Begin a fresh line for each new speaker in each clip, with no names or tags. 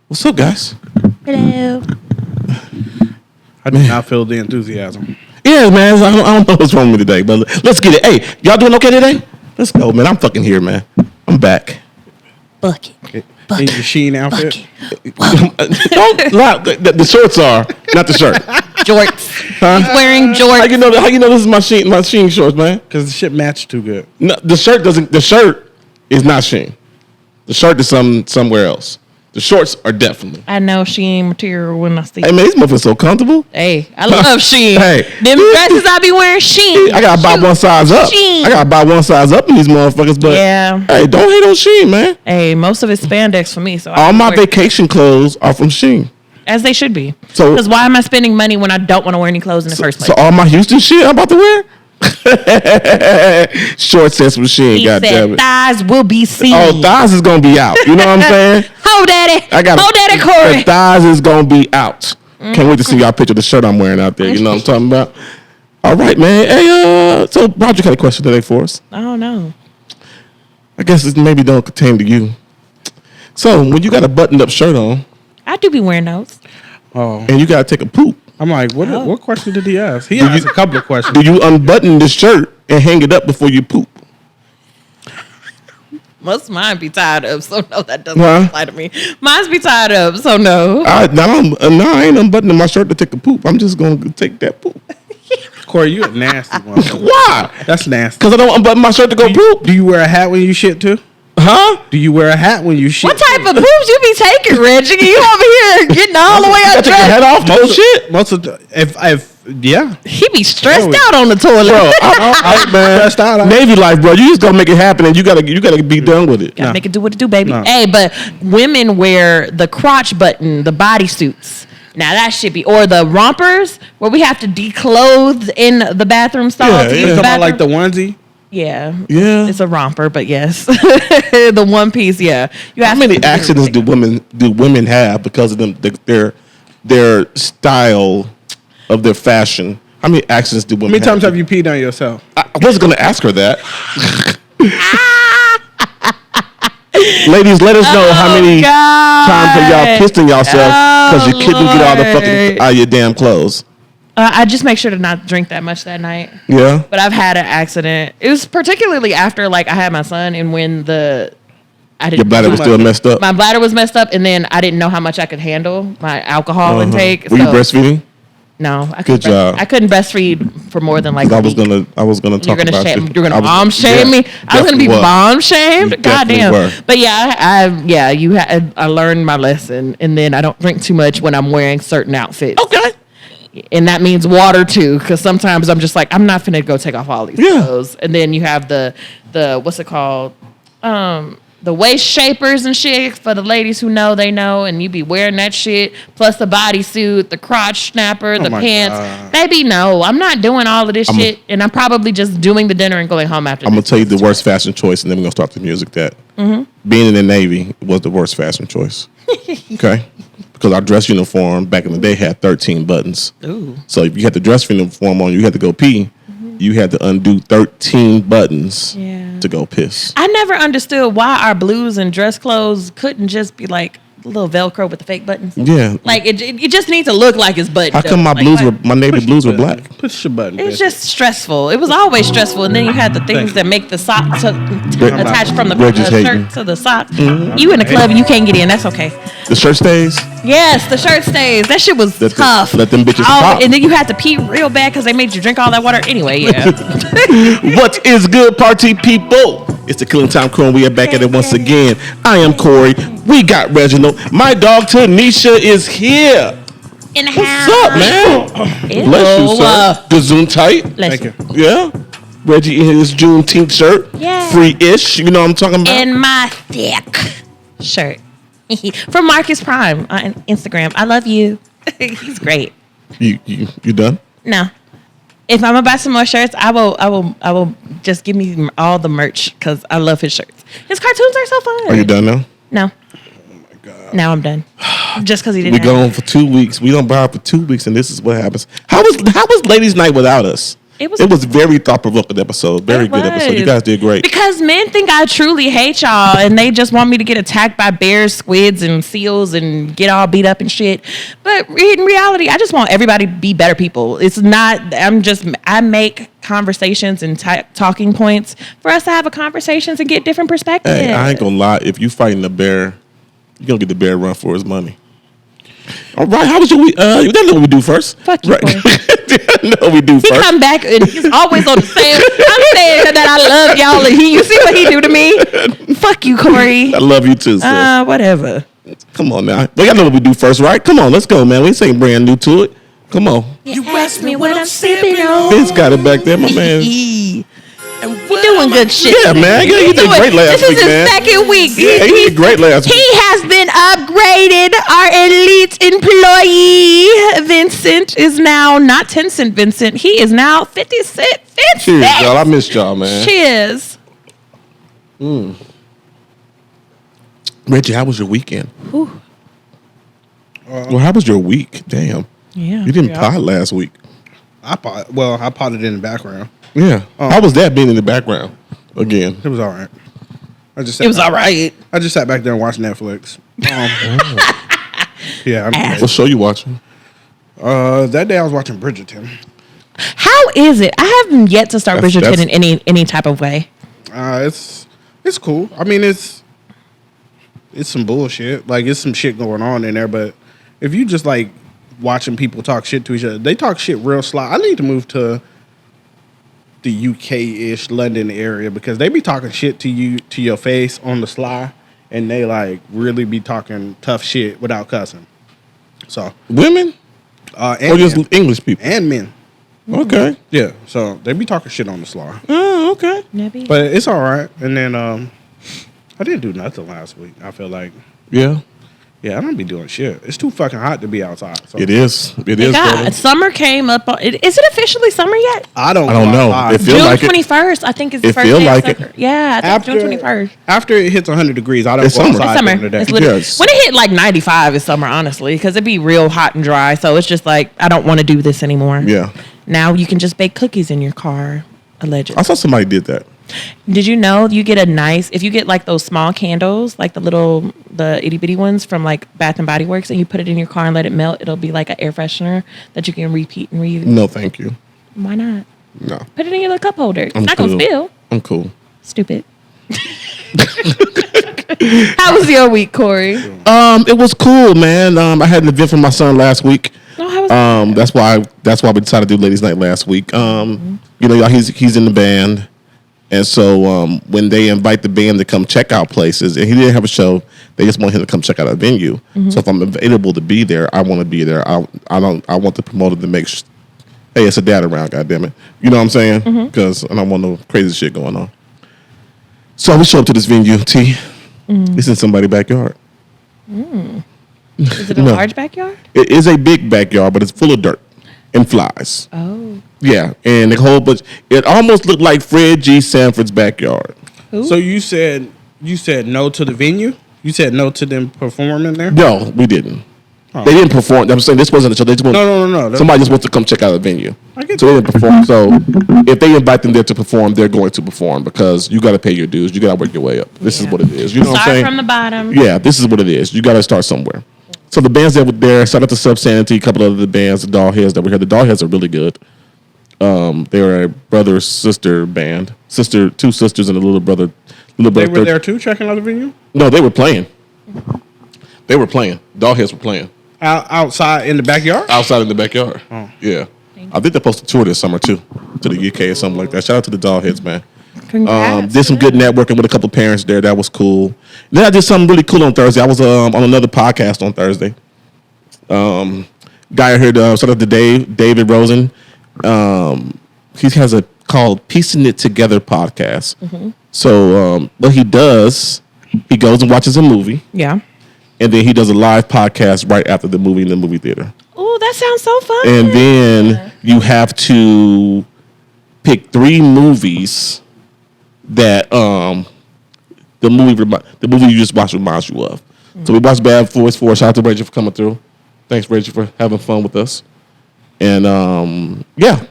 What's up, guys?
Hello.
I do not feel the enthusiasm.
Yeah, man. I don't know what's wrong with me today, but let's get it. Hey, y'all doing okay today? Let's go, man. I'm fucking here, man. I'm back.
Bucket.
In your Sheen outfit.
Don't lie. The shorts are, not the shirt.
Jorts.
Huh?
He's wearing jorts.
How you know this is my Sheen shorts, man?
Because the shit matched too good.
No, the shirt is not Sheen. The shirt is somewhere else. The shorts are definitely.
I know Shein material when I see.
Hey, man, these motherfuckers so comfortable.
Hey, I love Shein.
Hey.
Them dresses I be wearing Shein.
I gotta buy one size up.
Shein.
I gotta buy one size up in these motherfuckers, but
Yeah.
hey, don't hate on Sheen, man.
Hey, most of it's spandex for me. So
All my vacation clothes are from Sheen.
as they should be.
So-
Because why am I spending money when I don't want to wear any clothes in the first place?
So all my Houston shit I'm about to wear? Short sets from Sheen,
He
goddamn
said
it.
thighs will be seen.
Oh, thighs is gonna be out. You know what I'm saying?
Ho, daddy. Ho, daddy, Korey.
The thighs is gonna be out. Can't wait to see y'all picture the shirt I'm wearing out there. You know what I'm talking about? All right, man. Hey, so Roger got a question today for us.
I don't know.
I guess it maybe don't pertain to you. So when you got a buttoned up shirt on
I do be wearing those.
Oh,
and you gotta take a poop,
I'm like, what question did he ask? He asked a couple of questions.
do you unbutton the shirt and hang it up before you poop?
Most of mine be tied up, so no, that doesn't
Huh?
apply to me. Mine's be tied up, so no.
I ain't unbuttoning my shirt to take a poop. I'm just gonna take that poop.
Corey, you a nasty one.
Why?
That's nasty.
Because I don't unbutton my shirt to go poop.
Do you wear a hat when you shit too?
Huh?
Do you wear a hat when you shit?
What type of poops you be taking, Reggie? You over here getting all the way
I
up
take your head off, no shit.
Most of the, if yeah.
He be stressed
Bro.
out on the toilet.
Bro, man,
Stressed out.
Navy life, bro. You just gonna make it happen, and you gotta be done with it.
Gotta
No.
make it do what it do, baby.
No.
Hey, but women wear the crotch button, the bodysuits. Now that should be, or the rompers where we have to declothe in the bathroom stall.
Yeah,
to
yeah.
use
You
the
talking about like
bathroom.
the onesie?
Yeah.
Yeah.
It's a romper, but yes. The one piece, yeah. You
How
have
many
to-
accidents do women have because of them their style of their fashion? How many accidents do women?
How many times have you peed on yourself?
I wasn't gonna ask her that. Ladies, let us know how many times have y'all pissed in yourself because you couldn't get all the fucking out of your damn clothes.
I just make sure to not drink that much that night.
Yeah.
But I've had an accident. It was particularly after like I had my son and when I didn't
Your bladder was still messed up.
my bladder was messed up and then I didn't know how much I could handle my alcohol intake.
Were you
so-
breastfeeding?
No, I
Good
couldn't
job.
I couldn't breastfeed for more than like.
I
a
was
week.
gonna talk
You're gonna
about
shame.
you.
You're gonna
I was-
mom shame
yeah,
me. I was gonna be
definitely was.
mom shamed.
You definitely
Goddamn.
were.
But I learned my lesson, and then I don't drink too much when I'm wearing certain outfits.
Okay.
And that means water too, because sometimes I'm just like I'm not finna go take off all these
Yeah.
clothes. And then you have the what's it called? The waist shapers and shit for the ladies who know they know, and you be wearing that shit plus the bodysuit, the crotch snapper, the
my
pants.
God.
Baby, no, I'm not doing all of this shit, and I'm probably just doing the dinner and going home after.
I'm gonna tell you the worst fashion choice, and then we're gonna start the music. Being in the Navy was the worst fashion choice. Okay, because our dress uniform back in the day had 13 buttons.
Ooh.
So if you had the dress uniform on, you had to go pee. You had to undo 13 buttons
Yeah.
to go piss.
I never understood why our blues and dress clothes couldn't just be like a little Velcro with the fake buttons.
Yeah.
Like it just needs to look like it's buttoned.
How come my
up.
blues
Like,
my Navy blues were black?
Push your button.
It's
bitch.
just stressful. It was always stressful, and then you had the things that make the sock attach from the
Reggie's hating.
shirt to the sock. You in the club and you can't get in. That's okay.
The shirt stays.
Yes, the shirt stays. That shit was tough.
Let them bitches pop.
And then you had to pee real bad because they made you drink all that water. Anyway, yeah.
What is good, party people? It's the Killing Tyme Crew, and we are back at it once again. I am Korey. We got Reginald. My dog Tinesha is here.
In the
What's
house.
up, man?
Ew.
Bless you, sir. Gazoon tight.
Bless
Thank
you.
you.
Yeah. Reggie in his Juneteenth shirt.
Yeah.
Free-ish. You know what I'm talking about?
In my thick shirt. From Marcus Prime on Instagram. I love you. He's great.
You done?
No. If I'm gonna buy some more shirts, I will just give me all the merch because I love his shirts. His cartoons are so fun.
Are you done now?
No. Now I'm done. Just because he didn't.
We
have
gone for 2 weeks. We don't buy for 2 weeks, and this is what happens. How was ladies' night without us?
It
was very thought-provoking episode. Very good episode. You guys did great.
Because men think I truly hate y'all and they just want me to get attacked by bears, squids, and seals and get all beat up and shit. But in reality, I just want everybody to be better people. It's not, I make conversations and talking points for us to have a conversations and get different perspectives.
Hey, I ain't gonna lie. If you fighting the bear, you're gonna get the bear run for his money. All right, how was your week? You don't know what we do first.
Fuck you,
right? You know what we do
He
first.
come back and he's always on the same. I'm saying that I love y'all and you see what he do to me? Fuck you, Korey.
I love you too, sis.
Whatever.
Come on now. Well, y'all know what we do first, right? Come on, let's go, man. We ain't brand new to it. Come on.
You ask me what I'm sipping on.
Vince got it back there, my man.
You're doing good shit.
Yeah, man. Yeah, he did great last week, man.
This is his second week.
Yeah, he did great last week.
He has been upgraded. Our elite employee, Vincent, is now not 10 cent Vincent. He is now 50 cent Vincent.
Cheers, y'all. I missed y'all, man.
Cheers.
Reggie, how was your weekend?
Whew.
Well, how was your week? Damn.
Yeah.
You didn't pod last week.
I potted in the background.
Yeah. How was that being in the background again?
It was all right.
It was all right.
I just sat back there and watched Netflix. Yeah.
What show you watching?
That day I was watching Bridgerton.
How is it? I haven't yet to start
That's-
Bridgerton in any type of way.
It's cool. I mean, it's some bullshit. Like, it's some shit going on in there. But if you just like watching people talk shit to each other, they talk shit real sly. I need to move to the UK-ish London area because they be talking shit to you to your face on the sly, and they like really be talking tough shit without cussing. So
Women?
and
Or just
men.
English people?
And men.
Okay.
Yeah. So they be talking shit on the sly.
Oh, okay.
Maybe.
But it's all right. And then I didn't do nothing last week. I feel like,
Yeah.
yeah, I don't be doing shit. It's too fucking hot to be outside. So
It is. It is.
God,
brother.
summer came up. Is it officially summer yet?
I don't
know.
outside.
It feel
June
like it.
21st, I think, is the
It
first
feel
day of
like it.
summer. Yeah, I think June 21st.
After it hits 100 degrees, I don't
It's
go
summer.
outside
It's summer.
during the day.
It's literally,
Yes.
when it hit like 95 is summer, honestly, because it'd be real hot and dry. So it's just like, I don't want to do this anymore.
Yeah.
Now you can just bake cookies in your car, allegedly.
I saw somebody did that.
Did you know you get if you get like those small candles, like the itty bitty ones from like Bath and Body Works, and you put it in your car and let it melt, it'll be like an air freshener that you can repeat and reuse.
No, thank you.
Why not?
No.
Put it in your little cup holder. It's
I'm
not
cool.
gonna spill.
I'm cool.
Stupid. How was your week, Korey?
It was cool, man. I had an event for my son last week.
Oh, how was
That's why we decided to do Ladies Night last week. You know, y'all, he's in the band, and so when they invite the band to come check out places, and he didn't have a show, they just want him to come check out a venue. So if I'm available to be there, I want to be there. I want the promoter to make sure, hey, it's a dad around, goddammit. You know what I'm saying? Because I don't want no crazy shit going on. So we show up to this venue, T. It's in somebody's backyard.
Is it a
No.
large backyard?
It is a big backyard, but it's full of dirt and flies.
Oh.
Yeah, and the whole bunch. It almost looked like Fred G. Sanford's backyard.
So you said no to the venue? You said no to them performing there?
No, we didn't.
Oh.
They didn't perform. I'm saying this wasn't a show. They just
No.
Somebody just wants to come check out the venue.
I get
So they didn't perform. So if they invite them there to perform, they're going to perform because you got to pay your dues. You got to work your way up. This is what it is. You know what I'm
Start
saying?
from the bottom.
Yeah, this is what it is. You got to start somewhere. So the bands that were there, shout out to Subsanity, a couple of other bands, the Dollheads that were here. The Dollheads are really good. They were a brother-sister band. Two sisters and a little brother.
They were there too, checking out the venue?
No, they were playing. They were playing. Dollheads were playing.
Outside in the backyard?
Outside in the backyard. Oh. Yeah. I think they're supposed to tour this summer too, to the UK or something like that. Shout out to the Dollheads, man.
Congrats.
Did some good networking with a couple parents there. That was cool. Then I did something really cool on Thursday. I was on another podcast on Thursday. Guy I heard, shout out to David Rosen. He has a called Piecing It Together podcast. So what he does, he goes and watches a movie,
Yeah.
and then he does a live podcast right after the movie in the movie theater.
Oh, that sounds so fun.
And then you have to pick 3 movies that the movie you just watched reminds you of. So we watched Bad Boys 4. Shout out to Reggie for coming through. Thanks, Reggie, for having fun with us. And yeah,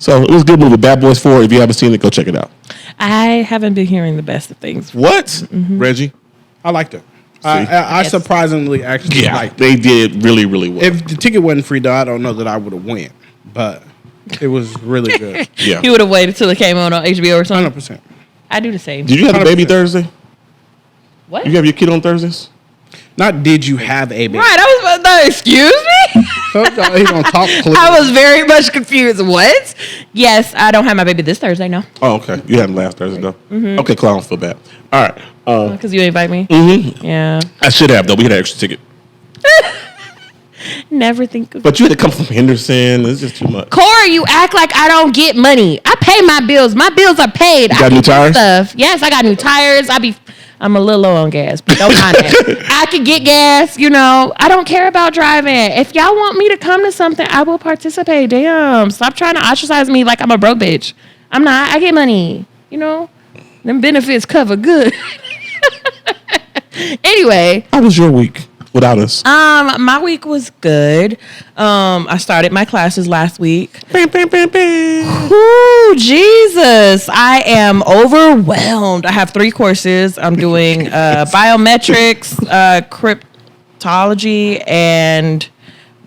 So it was a good movie. Bad Boys 4. If you haven't seen it, go check it out.
I haven't been hearing the best of things.
What?
Mm-hmm.
Reggie?
I liked it. I surprisingly actually liked it.
They did really, really well.
If the ticket wasn't free, though, I don't know that I would have went. But it was really good.
Yeah.
You would have waited till it came on HBO or something.
100%.
I do the same.
Did you have a baby
100%.
Thursday?
What?
You have your kid on Thursdays?
Not did you have a baby.
Right, I was about to excuse me?
He don't talk clear.
I was very much confused. What? Yes, I don't have my baby this Thursday, no.
Oh, okay. You had him last Thursday, though.
Mm-hmm.
Okay, cool. I don't feel bad. All right.
Because you invite me?
Mm-hmm.
Yeah.
I should have, though. We had an extra ticket.
Never think of
But you had to come from Henderson. It's just too much.
Korey, you act like I don't get money. I pay my bills. My bills are paid.
You got new tires?
Stuff. Yes, I got new tires. I'm a little low on gas, but don't mind that. I can get gas, I don't care about driving. If y'all want me to come to something, I will participate. Damn. Stop trying to ostracize me like I'm a broke bitch. I'm not. I get money. Them benefits cover good. Anyway.
How was your week without us?
My week was good. I started my classes last week. Ooh, Jesus. I am overwhelmed. I have 3 courses. I'm doing biometrics, cryptology, and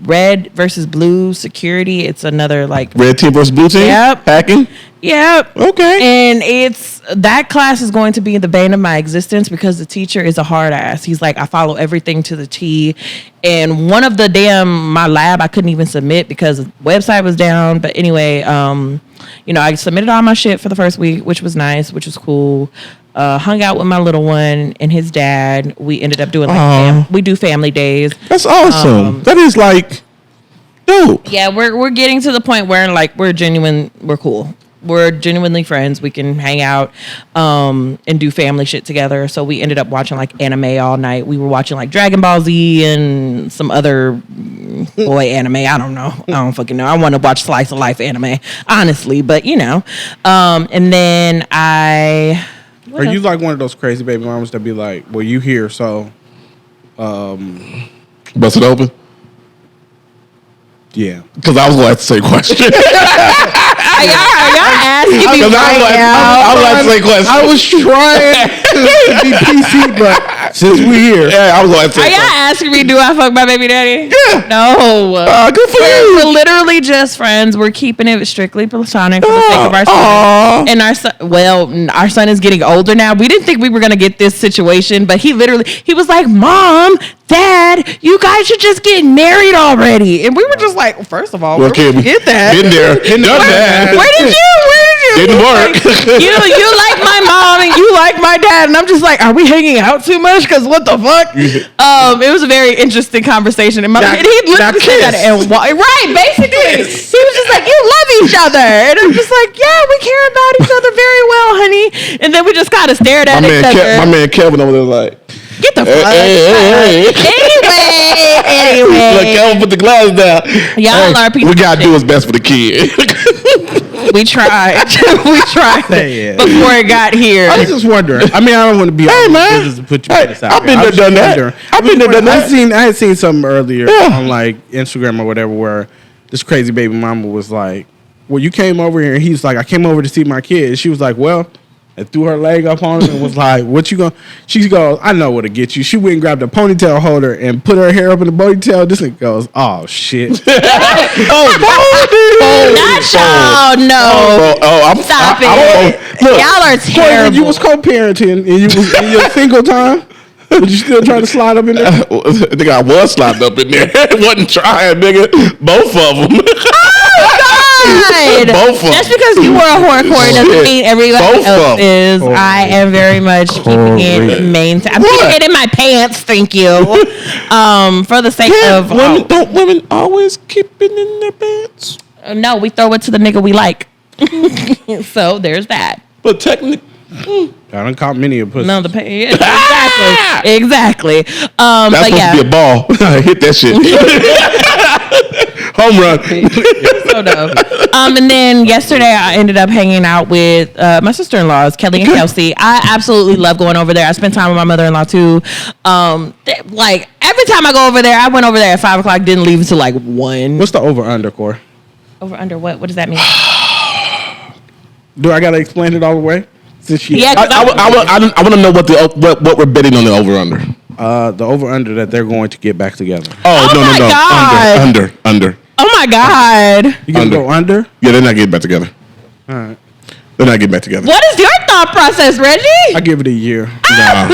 red versus blue security. It's another
red team versus blue team?
Yep.
Hacking?
Yep.
Okay.
And that class is going to be the bane of my existence because the teacher is a hard ass. He's like, I follow everything to the T. And one of my lab, I couldn't even submit because the website was down. But anyway, I submitted all my shit for the first week, which was nice, which was cool. Hung out with my little one and his dad. We ended up doing we do family days.
That's awesome. That is dope.
Yeah, we're getting to the point where we're cool. We're genuinely friends. We can hang out and do family shit together. So we ended up watching anime all night. We were watching Dragon Ball Z and some other boy anime. I don't know. I don't fucking know. I want to watch slice of life anime, honestly. But and then
Are you one of those crazy baby mamas that be like, well, you here, so
bust it open?
Yeah.
Because I was going to ask the same question.
Are y'all asking me right now?
I was going to say question.
I was trying to be PC, but since we're here.
Yeah, I was going to say
Are y'all asking me, do I fuck my baby daddy?
Yeah.
No.
Good for you.
We're literally just friends. We're keeping it strictly platonic for the sake of our son. And our son is getting older now. We didn't think we were going to get this situation, but he was like, Mom, Dad, you guys should just get married already. And we were just like, first of all, where did you get that?
Been there. Done that.
Where did you?
Didn't work.
You like my mom and you like my dad. And I'm just like, are we hanging out too much? Because what the fuck? It was a very interesting conversation. And he literally said that. Right, basically. He was just like, you love each other. And I'm just like, yeah, we care about each other very well, honey. And then we just kind of stared at each other.
My man Kevin over there like,
get the fuck out. Anyway.
Look, Kevin put the glass down.
Y'all are people.
We got to do what's best for the kid.
We tried.
Yeah.
Before it got here.
I was just wondering. I mean, I don't want to be
man.
To put you out.
I've been there, done that. I've been there, done that.
I had seen something earlier on Instagram or whatever where this crazy baby mama was like, well, you came over here, and he's like, I came over to see my kid. And she was like, well, and threw her leg up on him and was like, what you gonna? She goes, I know what to get you. She went and grabbed a ponytail holder and put her hair up in the ponytail. This nigga goes, oh, shit.
Not y'all, no. Stop it.
Look,
y'all are terrible.
When you was co-parenting and you was in your single time, was you still trying to slide up in there?
I think I was sliding up in there. Wasn't trying, nigga. Both of them. Both of them.
Just because you were a horror doesn't mean everybody else is. I am very much keeping it maintained. I'm keeping it in my pants, thank you. For the sake of
don't women always keep it in their pants?
No, we throw it to the nigga we like. So there's that.
But technically,
I done caught many of pussies.
No, exactly.
That's
but
supposed to be a ball. Hit that shit. Home run.
So dumb. And then yesterday I ended up hanging out with my sister-in-laws, Kelly and Kelsey. I absolutely love going over there. I spent time with my mother-in-law too. Every time I go over there, I went over there at 5:00, didn't leave until 1.
What's the over-under, Korey?
Over under what? What does that mean?
Do I gotta explain it all the way? Since
Yeah,
I want to know what we're betting on the over under.
The over under that they're going to get back together.
Oh,
Oh
no,
my
no, no.
God.
Under.
Oh my God.
You gonna go under?
Yeah, they're not getting back together.
All right.
They're not getting back together.
What is your thought process, Reggie?
I give it a year.
Nah.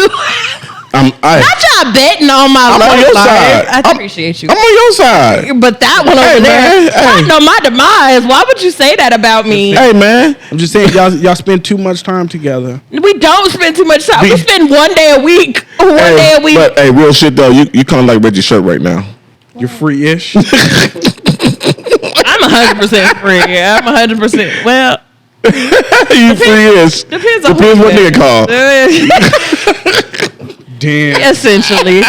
Not y'all betting on my
I'm
love
on your
life.
side.
I appreciate you.
I'm on your side.
But that one over
Hey,
there,
man,
I
hey.
know my demise. Why would you say that about me?
Hey, man.
I'm just saying, y'all spend too much time together.
We don't spend too much time. We spend 1 day a week. One day a week.
But, hey, real shit, though. You kind of like Reggie's shirt right now.
You're free-ish.
I'm 100% free. I'm 100%. Well,
You free-ish.
depends on
Depends what nigga call.
Damn.
Essentially.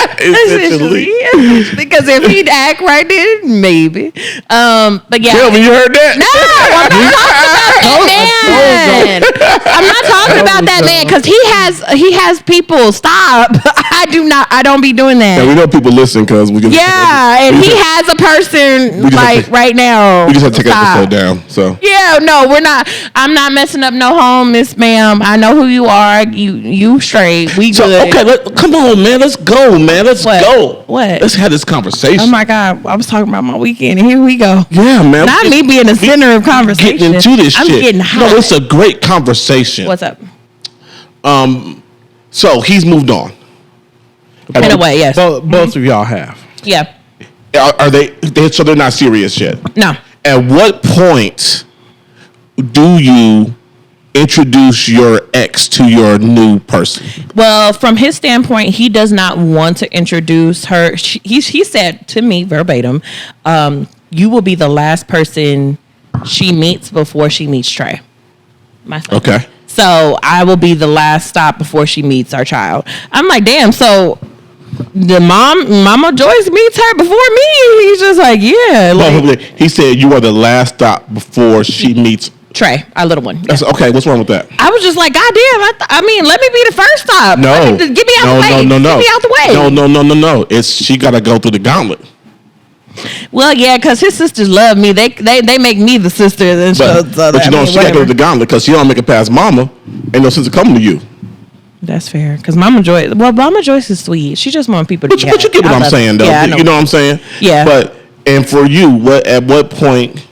Because if he'd act right then, maybe. But yeah.
Kelvin, you heard that?
No, I'm not talking about that man. I'm not talking about that man because he has people. Stop. I don't be doing that.
Yeah, we know people listen because we can.
Yeah, and he has a person like right now.
We just have to take
Stop.
episode down. So
Yeah, no, we're not. I'm not messing up no home, Miss Ma'am. I know who you are. You straight. We good.
okay, come on, man. Let's go, man. Let's
What?
go.
What?
Let's have this conversation.
Oh my God, I was talking about my weekend, and here we go.
Yeah, man.
Not me being the center of conversation.
Getting into this
I'm
shit.
getting hot.
No, it's a great conversation.
What's up?
So he's moved on.
In a way, yes.
Both of y'all have.
Yeah.
Are they? So they're not serious yet.
No.
At what point do you introduce your ex to your new person?
Well, from his standpoint, he does not want to introduce her. He said to me verbatim, "You will be the last person she meets before she meets Trey." My son.
Okay.
So I will be the last stop before she meets our child. I'm like, damn. So the Mama Joyce meets her before me. He's just like, yeah. Like,
He said you are the last stop before she meets
Trey, our little one.
That's okay. What's wrong with that?
I was just like, God damn. I mean, let me be the first stop.
No.
Get me out the way.
No.
Get me out the way.
No. It's she got to go through the gauntlet.
Well, yeah, because his sisters love me. They make me the sister. And
But you know, she got to go through the gauntlet because she don't make it past Mama. Ain't no sister coming to you.
That's fair. Because Mama Joyce is sweet. She just wants people to
But you get what I'm saying, though.
Yeah,
You know what I'm saying?
Yeah.
But and for you, at what point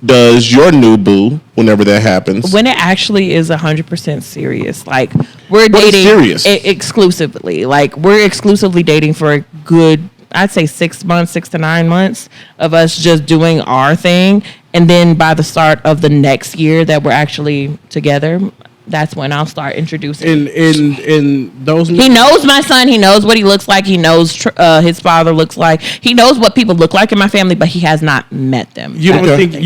does your new boo, whenever that happens,
when it actually is 100% serious, like we're
What is
dating
serious?
Exclusively, like we're exclusively dating for a good, I'd say 6 months, 6 to 9 months of us just doing our thing, and then by the start of the next year that we're actually together, that's when I'll start introducing.
In those,
He knows my son. He knows what he looks like. He knows his father looks like. He knows what people look like in my family, but he has not met them.
you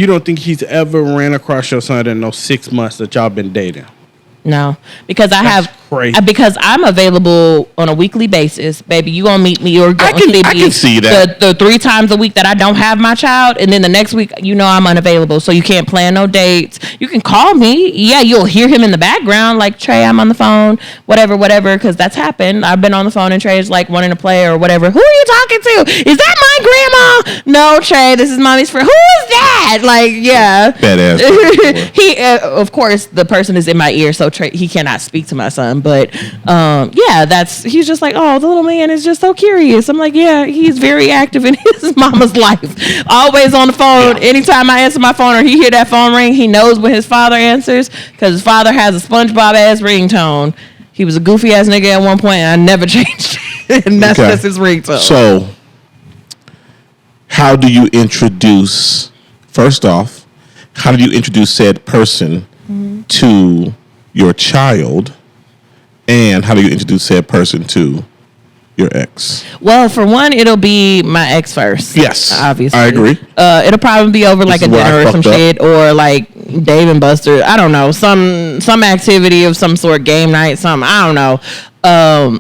don't think he's ever ran across your son in those 6 months that y'all been dating?
No, because
crazy.
because I'm available on a weekly basis, baby. You gonna meet me or
I can see that.
the 3 times a week that I don't have my child, and then the next week I'm unavailable, so you can't plan no dates. You can call me, yeah, you'll hear him in the background, like Trey, I'm on the phone, whatever, because that's happened. I've been on the phone and Trey's like wanting to play or whatever. Who are you talking to? Is that my grandma? No, Trey, this is mommy's friend. Who is that? Like, yeah,
Badass.
he of course the person is in my ear, so Trey, he cannot speak to my son, but he's just like, oh, the little man is just so curious. I'm like, yeah, he's very active in his mama's life, always on the phone. Anytime I answer my phone or he hear that phone ring, he knows when his father answers because his father has a SpongeBob ass ringtone. He was a goofy ass nigga at one point, and I never changed it. And that's just his ringtone.
So how do you introduce, first off, how do you introduce said person to your child, and how do you introduce said person to your ex?
Well, for one, it'll be my ex first.
Yes,
obviously.
I agree.
It'll probably be over like a dinner or some shit, or like Dave and Buster. I don't know, some activity of some sort, game night, something. I don't know.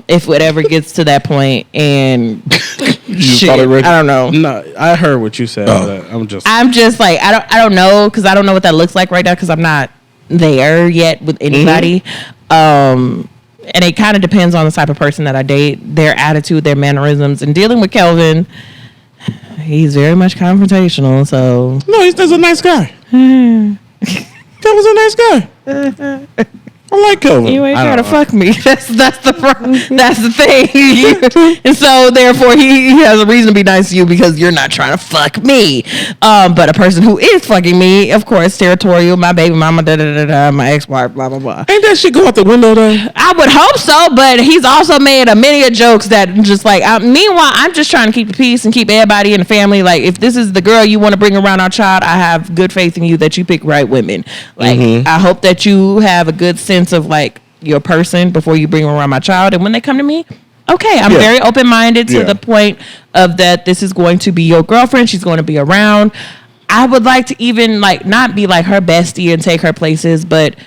If whatever gets to that point, and shit, I don't know.
No, I heard what you said. But I'm just like
I don't know, because I don't know what that looks like right now, because I'm not there yet with anybody. And it kind of depends on the type of person that I date, their attitude, their mannerisms. And dealing with Kelvin, he's very much confrontational. So
no, he's a nice guy. That was a nice guy. I like Kelvin.
You ain't
I
trying to
don't know.
fuck me. That's the thing. And so therefore he has a reason to be nice to you because you're not trying to fuck me. But a person who is fucking me, of course, territorial, my baby mama, my ex-wife, blah blah blah.
Ain't that shit go out the window though?
I would hope so, but he's also made a many of jokes that just like. Meanwhile, I'm just trying to keep the peace and keep everybody in the family. Like, if this is the girl you want to bring around our child, I have good faith in you that you pick right women. Like, I hope that you have a good sense of like your person before you bring around my child, and when they come to me, okay, I'm very open-minded to the point of that this is going to be your girlfriend. She's going to be around. I would like to even like not be like her bestie and take her places, but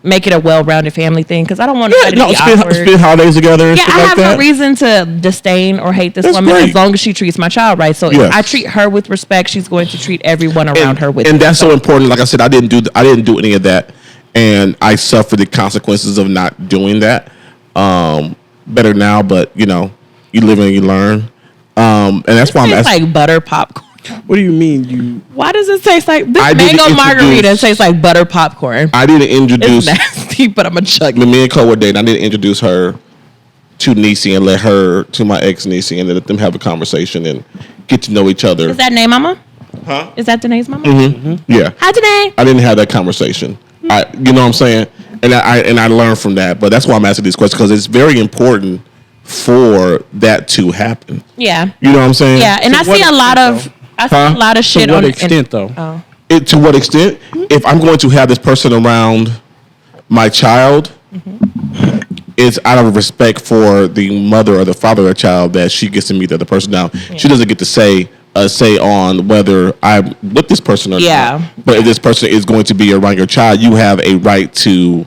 make it a well-rounded family thing, because I don't want anybody to be awkward.
Spend holidays together and shit
I
like
have
that.
no reason to disdain or hate this woman
great.
as long as she treats my child right. So if I treat her with respect, she's going to treat everyone around her with
and
respect.
that's so important. Like I said, I didn't do any of that, and I suffered the consequences of not doing that. Better now, but you know, you live and you learn. And that's why I'm
It tastes
asking.
like butter popcorn.
What do you mean you?
Why does it taste like this
I didn't
mango margarita
introduce-
tastes like butter popcorn?
I didn't
It's
introduce
nasty, but I'm a chug.
when me and Cole were dating. I didn't introduce her to Niecy and let her to my ex Niecy and let them have a conversation and get to know each other.
Is that Danae mama?
Huh?
Is that Danae's mama?
Yeah.
Hi, Danae.
I didn't have that conversation. You know what I'm saying? And I learned from that. But that's why I'm asking these questions, because it's very important for that to happen.
Yeah.
You know what I'm saying?
Yeah, and
To
I
what
see a lot
extent,
of I see a lot of shit
To what
on
extent, though?
Oh.
To what extent? If I'm going to have this person around my child, it's out of respect for the mother or the father of the child that she gets to meet the other person. Now, she doesn't get to say on whether I'm with this person or not. But if this person is going to be around your child, you have a right to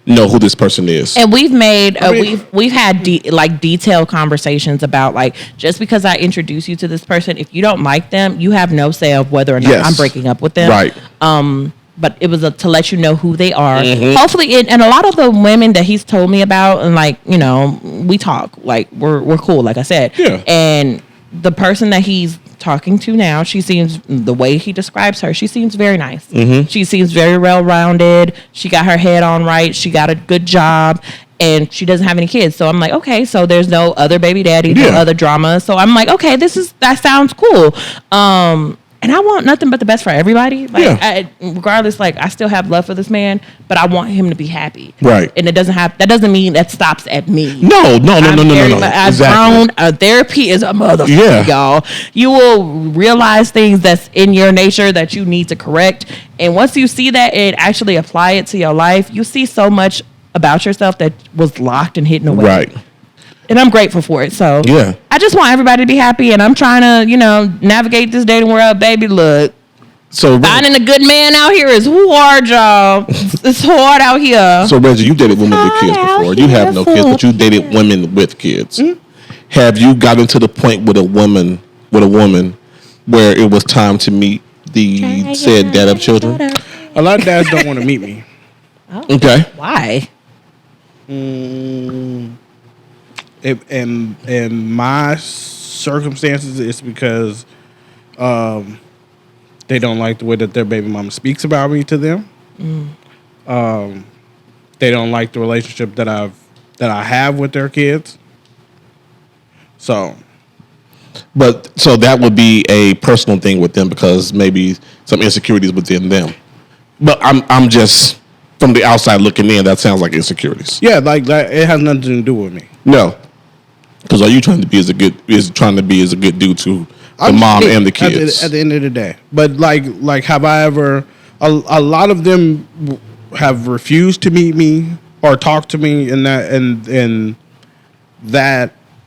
know who this person is.
And we've made we've had detailed conversations about, like, just because I introduce you to this person, if you don't like them, you have no say of whether or not I'm breaking up with them.
Right.
But it was to let you know who they are.
Mm-hmm.
Hopefully, and a lot of the women that he's told me about, and like, you know, we talk, like we're cool, like I said.
Yeah.
And the person that he's talking to now, she seems, the way he describes her, she seems very nice.
Mm-hmm.
She seems very well-rounded. She got her head on right. She got a good job, and she doesn't have any kids. So I'm like, okay, so there's no other baby daddy, no other drama. So I'm like, okay, that sounds cool. And I want nothing but the best for everybody. Like, regardless, like, I still have love for this man, but I want him to be happy.
Right.
And that doesn't mean that stops at me.
No.
I've
Exactly.
grown. Therapy is a motherfucker,
Yeah.
y'all. You will realize things that's in your nature that you need to correct. And once you see that and actually apply it to your life, you see so much about yourself that was locked and hidden away.
Right.
And I'm grateful for it. So
Yeah.
I just want everybody to be happy, and I'm trying to, navigate this dating world, baby. Look,
So
finding a good man out here is hard, y'all. It's hard out here.
So Reggie, you dated women with kids
Out
before. You have
here
no kids, but you
for
dated women with kids. Have you gotten to the point with a woman where it was time to meet the said dad of children?
A lot of dads don't want to meet me.
Okay.
Why?
In my circumstances, it's because they don't like the way that their baby mama speaks about me to them. They don't like the relationship that I have with their kids. So
that would be a personal thing with them because maybe some insecurities within them. But I'm just from the outside looking in. That sounds like insecurities.
yeah, like that. It has nothing to do with me.
No, because are you trying to be as a good dude to the mom and the kids?
At the end of the day, but like have I ever? A lot of them have refused to meet me or talk to me in that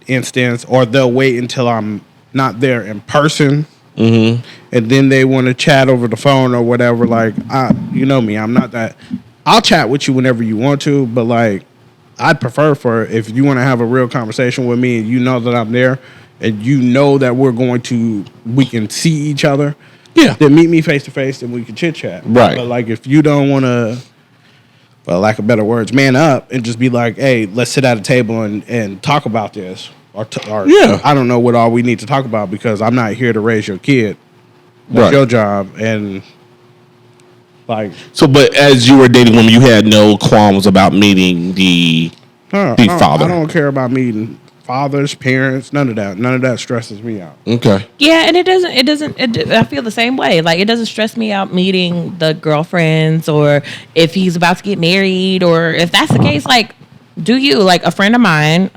instance, or they'll wait until I'm not there in person, and then they want to chat over the phone or whatever. Like, you know me, I'm not that. I'll chat with you whenever you want to, but like, I'd prefer for if you want to have a real conversation with me and you know that I'm there and you know that we can see each other.
Yeah.
Then meet me face to face and we can chit chat.
Right.
But like, if you don't want to, for lack of better words, man up and just be like, hey, let's sit at a table and talk about this. Or I don't know what all we need to talk about because I'm not here to raise your kid. That's
Right.
your job. And Like,
So, but as you were dating women, you had no qualms about meeting the father.
I don't care about meeting fathers, parents, none of that. None of that stresses me out.
Okay.
Yeah, and it doesn't. I feel the same way. Like, it doesn't stress me out meeting the girlfriends, or if he's about to get married, or if that's the case, like, do you? Like, a friend of mine,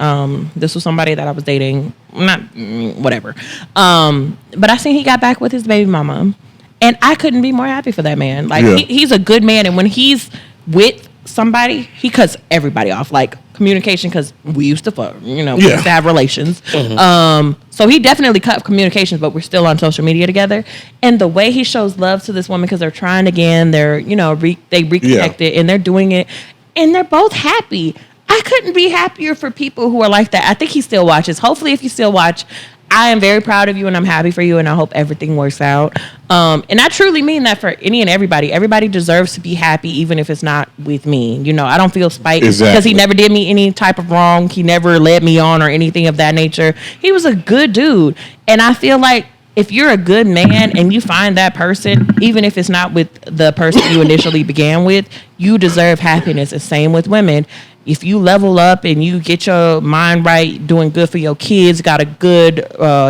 this was somebody that I was dating, whatever. But I seen he got back with his baby mama, and I couldn't be more happy for that man. Like, he's a good man, and when he's with somebody, he cuts everybody off. Like, communication, because we used to fuck, we used to have relations. So he definitely cut communications, but we're still on social media together. And the way he shows love to this woman, because they're trying again, they're they reconnected, and they're doing it, and they're both happy. I couldn't be happier for people who are like that. I think he still watches. Hopefully, if you still watch, I am very proud of you, and I'm happy for you, and I hope everything works out. And I truly mean that for any and everybody. Everybody deserves to be happy, even if it's not with me. I don't feel spite because he never did me any type of wrong. He never led me on or anything of that nature. He was a good dude. And I feel like if you're a good man and you find that person, even if it's not with the person you initially began with, you deserve happiness. The same with women. If you level up and you get your mind right, doing good for your kids, got a good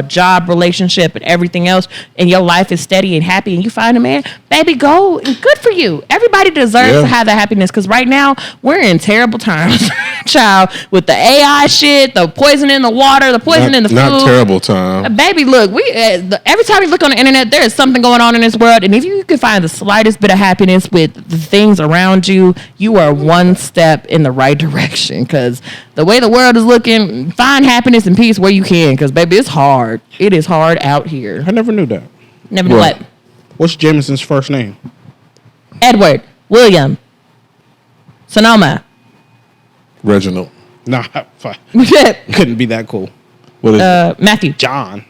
job, relationship, and everything else, and your life is steady and happy, and you find a man, baby, go, and good for you. Everybody deserves to have that happiness, because right now, we're in terrible times, child, with the AI shit, the poison in the water, the poison in the food.
Not terrible time.
Baby, look, every time you look on the internet, there is something going on in this world, and if you can find the slightest bit of happiness with the things around you, you are one step in the right direction, because the way the world is looking, find happiness and peace where you can, because baby, it's hard. It is hard out here.
I never knew that.
Never knew what?
What's Jameson's first name?
Edward, William, Sonoma.
Reginald.
Nah, couldn't be that cool.
What is
Matthew.
John.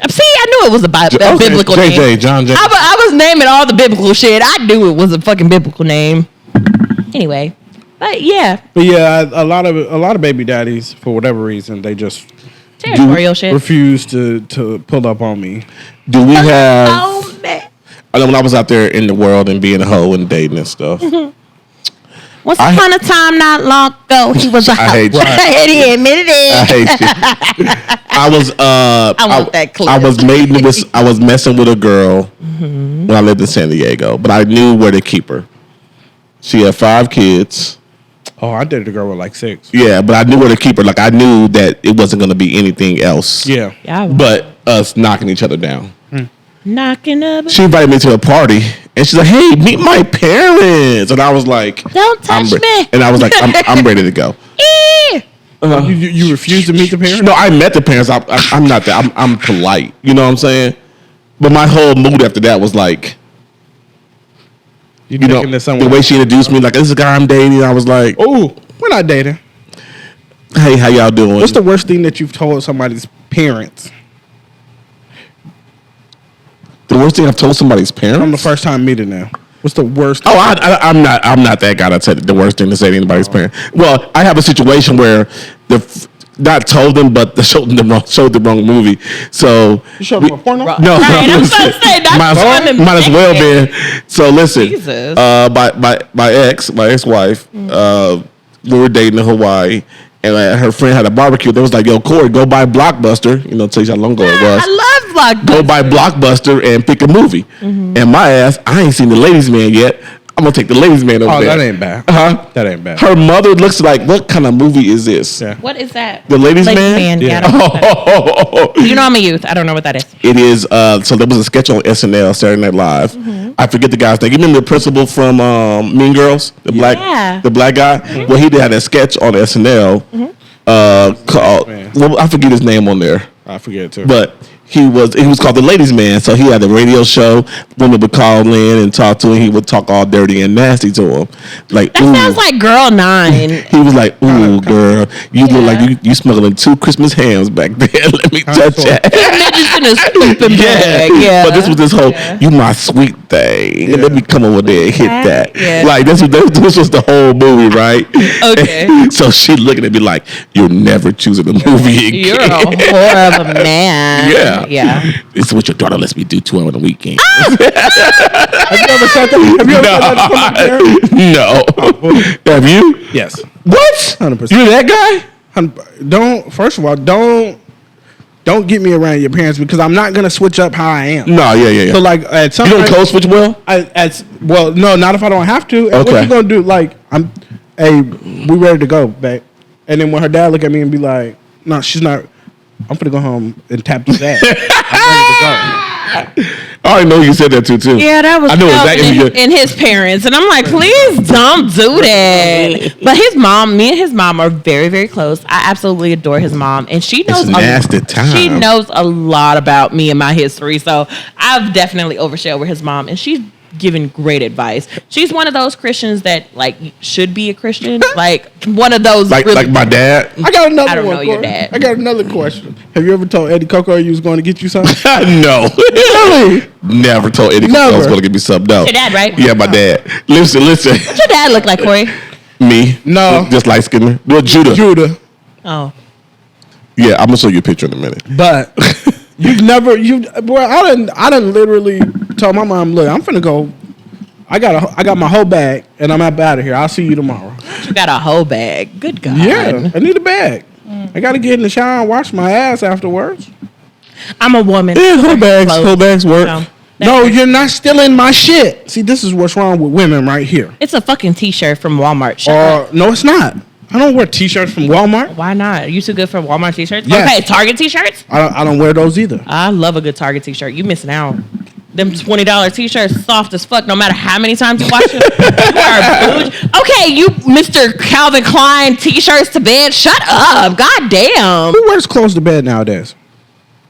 See, I knew it was a biblical name.
JJ, John J.
I was naming all the biblical shit. I knew it was a fucking biblical name. Anyway. But yeah,
a lot of baby daddies, for whatever reason, they just
territorial shit.
refuse to pull up on me.
Do we have?
Oh man!
I know when I was out there in the world and being a hoe and dating and stuff.
Once upon a time, not long ago, he was a hoe.
I hate you.
And he admitted it.
I hate you. I was.
I want that clip.
I was messing with a girl when I lived in San Diego, but I knew where to keep her. She had 5 kids.
Oh, I dated a girl with like 6.
Yeah, but I knew where to keep her. Like, I knew that it wasn't going to be anything else.
Yeah.
But us knocking each other down.
Knocking up.
She invited me to a party, and she's like, "Hey, meet my parents." And I was like,
"Don't touch me."
And I was like, I'm ready to go.
You refused to meet the parents?
No, I met the parents. I'm not that. I'm polite. You know what I'm saying? But my whole mood after that was like, the way she introduced me, like, this is a guy I'm dating. I was like,
oh, we're not dating.
Hey, how y'all doing?
What's the worst thing that you've told somebody's parents?
The worst thing I've told somebody's parents?
From the first time meeting them. What's the worst?
Oh, I'm not that guy that said the worst thing to say to anybody's parents. Well, I have a situation where not told them, but showed the wrong movie. So
you showed them a porno?
No,
right, I'm about to say
might as well be. So listen,
Jesus.
my ex-wife, we were dating in Hawaii, and her friend had a barbecue. They was like, "Yo, Korey, go buy Blockbuster." You know, tell you how long ago it was.
I love Blockbuster.
Go buy Blockbuster and pick a movie. And my ass, I ain't seen The Ladies Man yet. I'm gonna take The Ladies Man over there.
Oh, that ain't bad. That ain't bad.
Her mother looks like, what kind of movie is this?
Yeah.
What is that?
The Ladies Man?
Yeah. You know I'm a youth. I don't know what that is.
It is. So there was a sketch on SNL, Saturday Night Live. I forget the guy's name. You remember the principal from Mean Girls, the black guy? Well, he did have a sketch on SNL called. Well, I forget his name on there.
I forget it too.
But he was called the Ladies Man. So he had a radio show. Women would call in and talk to him. He would talk all dirty and nasty to him. Like,
that sounds like Girl 9.
He was like, "Ooh, girl, you look like you smuggling 2 Christmas hams back there. Let me touch that."
Midgets in a sleeping bag. Yeah.
But this was this whole, "You my sweet thing. Let me come over there and hit that."
Yeah.
Like this was the whole movie, right?
Okay.
And so she looking at me like, "You're never choosing a movie again.
You're a whore of a man."
Yeah.
Yeah.
This is what your daughter lets me do to her on the weekend.
Have you ever said that? Have you ever said that to somebody?
No. Have you?
Yes.
What?
100%.
You that guy?
Don't. First of all, don't get me around your parents because I'm not gonna switch up how I am.
No, yeah.
So like at some
You don't
point,
code switch well?
well, no, not if I don't have to. And
Okay.
what you gonna do? Like hey, we ready to go, babe. And then when her dad look at me and be like, no, she's not. I'm finna go home and tap his ass. I'm ready to go.
I already know you said that too.
Yeah, that was
I know exactly.
and his parents. And I'm like, please don't do that. But me and his mom are very, very close. I absolutely adore his mom. And she knows
It's a nasty time.
She knows a lot about me and my history. So I've definitely overshared with his mom. And she's given great advice. She's one of those Christians that like should be a Christian. Like one of those
Like my dad?
I got another
I don't
one.
know your
Corey.
dad.
I got another question. Have you ever told Eddie Coco you was going to get you something?
No.
Really?
Never told Eddie I was going to give me something. No.
Your dad, right?
Yeah, my dad. Listen.
What's your dad look like, Korey?
Me.
No.
Just light skinned. Well, Judah.
Oh.
Yeah, I'm going to show you a picture in a minute.
But boy, I done literally told my mom, look, I'm finna go. I got my whole bag and I'm out of here. I'll see you tomorrow.
You got a whole bag. Good God.
Yeah, I need a bag. I got to get in the shower and wash my ass afterwards.
I'm a woman.
Yeah, whole bags work.
No, you're not stealing my shit. See, this is what's wrong with women right here.
It's a fucking t-shirt from Walmart. Shut up.
No, it's not. I don't wear t-shirts from Walmart.
Why not? Are you too good for Walmart t-shirts?
Yes.
Okay, Target t-shirts?
I don't wear those either.
I love a good Target t-shirt. You missing out. Them $20 t-shirts soft as fuck no matter how many times you wash it. You are bougie. Okay, you Mr. Calvin Klein t-shirts to bed. Shut up. God damn.
Who wears clothes to bed nowadays?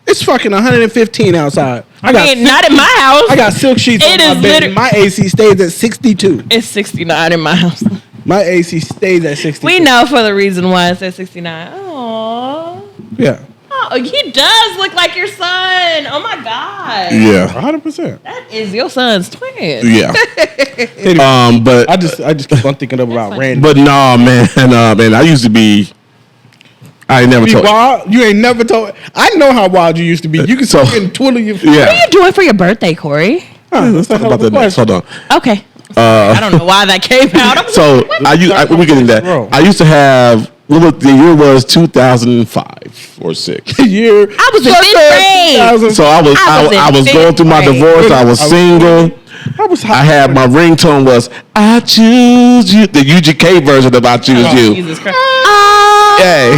It's fucking 115 outside.
I mean, not in my house.
I got silk sheets on my bed. My AC stays at 62.
It's 69 in my house.
My AC stays at 62.
We know for the reason why it's at 69. Aww.
Yeah.
Oh, he does look like your son. Oh my God.
Yeah.
100%.
That is your son's twin.
Yeah. But
I just keep on thinking about Randy.
But no, man. I used to be. I ain't never told.
Wild? You ain't never told. I know how wild you used to be. You can fucking twiddle your.
Yeah.
What are you doing for your birthday, Korey?
Let's talk about that next. Hold on.
Okay. I don't know why that came out.
So we get into that. I used to have. Well, the year was 2005 or 6.
Year.
I was in 5th grade.
So I was going through my divorce. I was single. I had my ringtone was I choose you, the UGK version of I choose you.
Jesus Christ.
Hey,